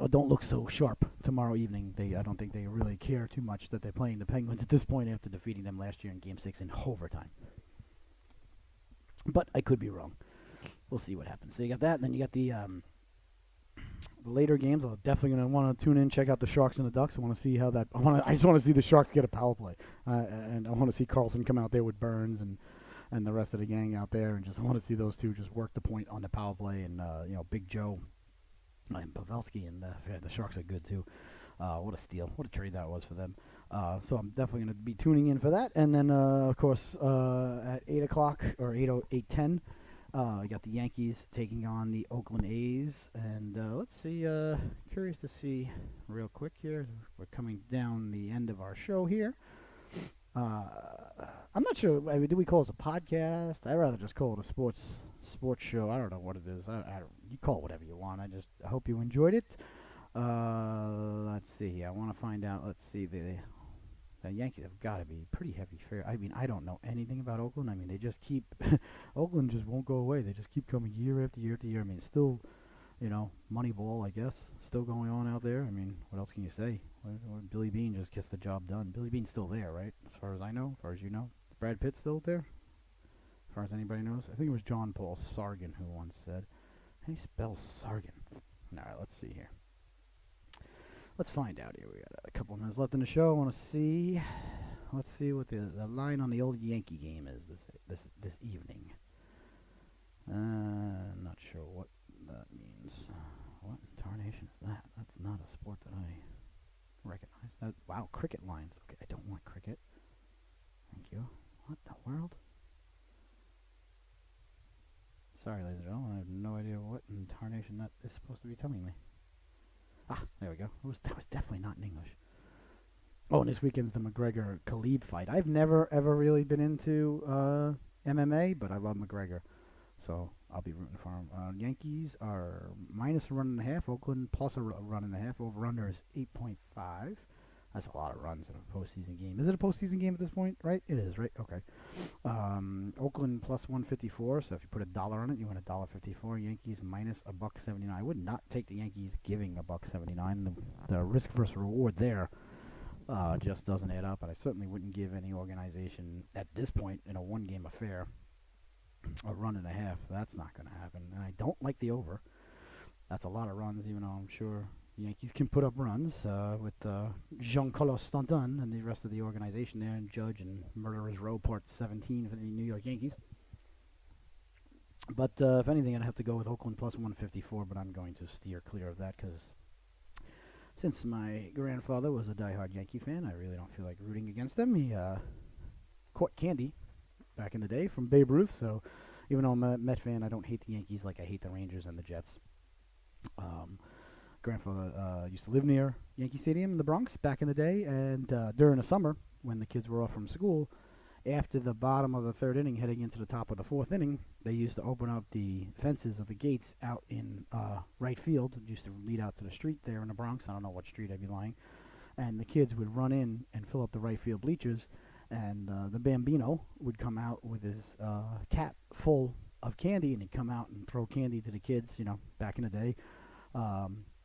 don't look so sharp tomorrow evening. I don't think they really care too much that they're playing the Penguins at this point after defeating them last year in Game 6 in overtime. But I could be wrong. We'll see what happens. So you got that, and then you got the later games. I'm definitely going to want to tune in, check out the Sharks and the Ducks. I want to see how that. I just want to see the Sharks get a power play, and I want to see Carlson come out there with Burns and the rest of the gang out there, and just I want to see those two just work the point on the power play, and Big Joe and Pavelski, and the Sharks are good too. What a steal! What a trade that was for them. So I'm definitely going to be tuning in for that, and then of course at 8 o'clock or 8:10. I got the Yankees taking on the Oakland A's, and let's see, curious to see real quick here, we're coming down the end of our show here. I'm not sure, do we call this a podcast? I'd rather just call it a sports show. I don't know what it is. You call it whatever you want. I hope you enjoyed it. Let's see, I want to find out, let's see, the Yankees have got to be pretty heavy fare. I mean, I don't know anything about Oakland. I mean, they just keep Oakland just won't go away. They just keep coming year after year after year. I mean, it's still, Moneyball, I guess, still going on out there. I mean, what else can you say? Billy Bean just gets the job done. Billy Bean's still there, right? As far as I know, as far as you know. Brad Pitt's still there? As far as anybody knows. I think it was John Paul Sargent who once said, how do you spell Sargent? All right, let's see here. Let's find out here. We got a couple minutes left in the show. I want to see. Let's see what the line on the old Yankee game is this evening. Not sure what that means. What in tarnation is that? That's not a sport that I recognize. Wow, cricket lines. Okay, I don't want cricket. Thank you. What the world? Sorry, ladies and gentlemen. I have no idea what in tarnation that is supposed to be telling me. There we go. That was definitely not in English. Oh, and this weekend's the McGregor-Khabib fight. I've never, ever really been into MMA, but I love McGregor. So I'll be rooting for him. Yankees are minus a run and a half. Oakland plus a run and a half. Over-under is 8.5. That's a lot of runs in a postseason game. Is it a postseason game at this point? Right? It is, right? Okay. Oakland plus 154. So if you put $1 on it, you win $1.54. Yankees minus $1.79. I would not take the Yankees giving $1.79. The risk versus reward there just doesn't add up. And I certainly wouldn't give any organization at this point in a one-game affair a run and a half. That's not going to happen. And I don't like the over. That's a lot of runs, even though I'm sure the Yankees can put up runs with Giancarlo Stanton and the rest of the organization there, and Judge and Murderers Row Part 17 for the New York Yankees. But if anything, I'd have to go with Oakland plus 154, but I'm going to steer clear of that because since my grandfather was a diehard Yankee fan, I really don't feel like rooting against them. He caught candy back in the day from Babe Ruth, so even though I'm a Met fan, I don't hate the Yankees like I hate the Rangers and the Jets. Grandfather used to live near Yankee Stadium in the Bronx back in the day, and during the summer, when the kids were off from school, after the bottom of the third inning, heading into the top of the fourth inning, they used to open up the fences of the gates out in right field. It used to lead out to the street there in the Bronx. I don't know what street I'd be lying. And the kids would run in and fill up the right field bleachers, and the Bambino would come out with his cap full of candy, and he'd come out and throw candy to the kids, back in the day.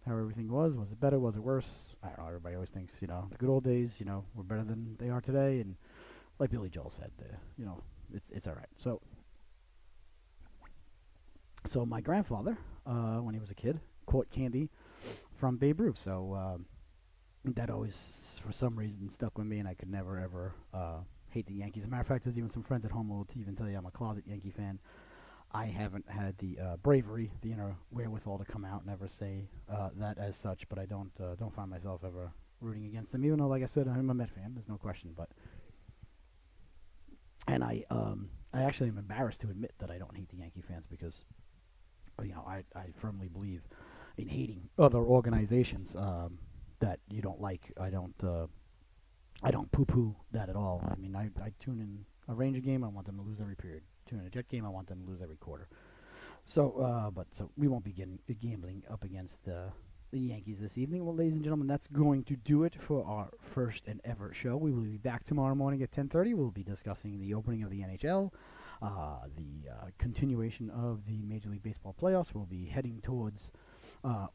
How everything was it better, was it worse? I don't know, everybody always thinks, the good old days, were better than they are today, and like Billy Joel said, it's all right. So my grandfather, when he was a kid, caught candy from Babe Ruth, so that always, for some reason, stuck with me, and I could never, ever hate the Yankees. As a matter of fact, there's even some friends at home who will even tell you I'm a closet Yankee fan. I haven't had the bravery, the inner wherewithal to come out and ever say that as such, but I don't find myself ever rooting against them, even though, like I said, I'm a Met fan. There's no question, and I actually am embarrassed to admit that I don't hate the Yankee fans because, I firmly believe in hating other organizations that you don't like. I don't poo-poo that at all. I mean, I tune in a Ranger game, I want them to lose every period. Tune in a Jet game, I want them to lose every quarter. So we won't be gambling up against the Yankees this evening. Well, ladies and gentlemen, that's going to do it for our first and ever show. We will be back tomorrow morning at 10:30. We'll be discussing the opening of the NHL, the continuation of the Major League Baseball playoffs. We'll be heading towards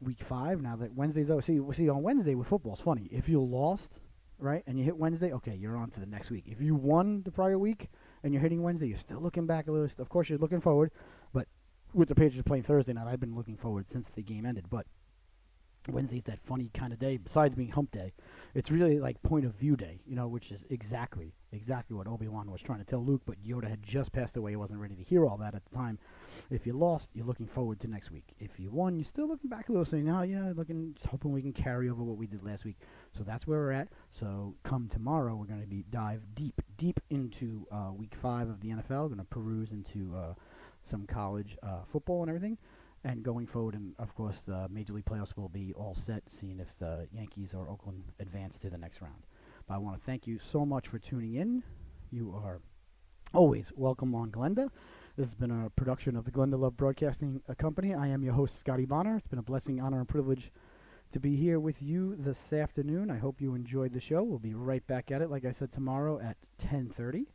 Week 5. Now that Wednesday's over. See, on Wednesday with football, it's funny. If you lost, right, and you hit Wednesday, okay, you're on to the next week. If you won the prior week and you're hitting Wednesday, you're still looking back a little. Of course, you're looking forward, but with the Patriots playing Thursday night, I've been looking forward since the game ended. But Wednesday's that funny kind of day. Besides being hump day, it's really like point of view day, which is exactly what Obi-Wan was trying to tell Luke, but Yoda had just passed away. He wasn't ready to hear all that at the time. If you lost, you're looking forward to next week. If you won, you're still looking back a little, saying, just hoping we can carry over what we did last week. So that's where we're at. So come tomorrow, we're going to dive deep into Week 5 of the NFL. We're going to peruse into some college football and everything. And going forward, and of course, the Major League playoffs will be all set, seeing if the Yankees or Oakland advance to the next round. But I want to thank you so much for tuning in. You are always welcome on Glenda. This has been a production of the Glenda Love Broadcasting Company. I am your host, Scotty Bonner. It's been a blessing, honor, and privilege to be here with you this afternoon. I hope you enjoyed the show. We'll be right back at it, like I said, tomorrow at 10:30.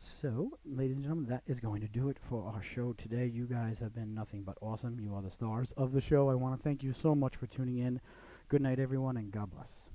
So, ladies and gentlemen, that is going to do it for our show today. You guys have been nothing but awesome. You are the stars of the show. I want to thank you so much for tuning in. Good night, everyone, and God bless.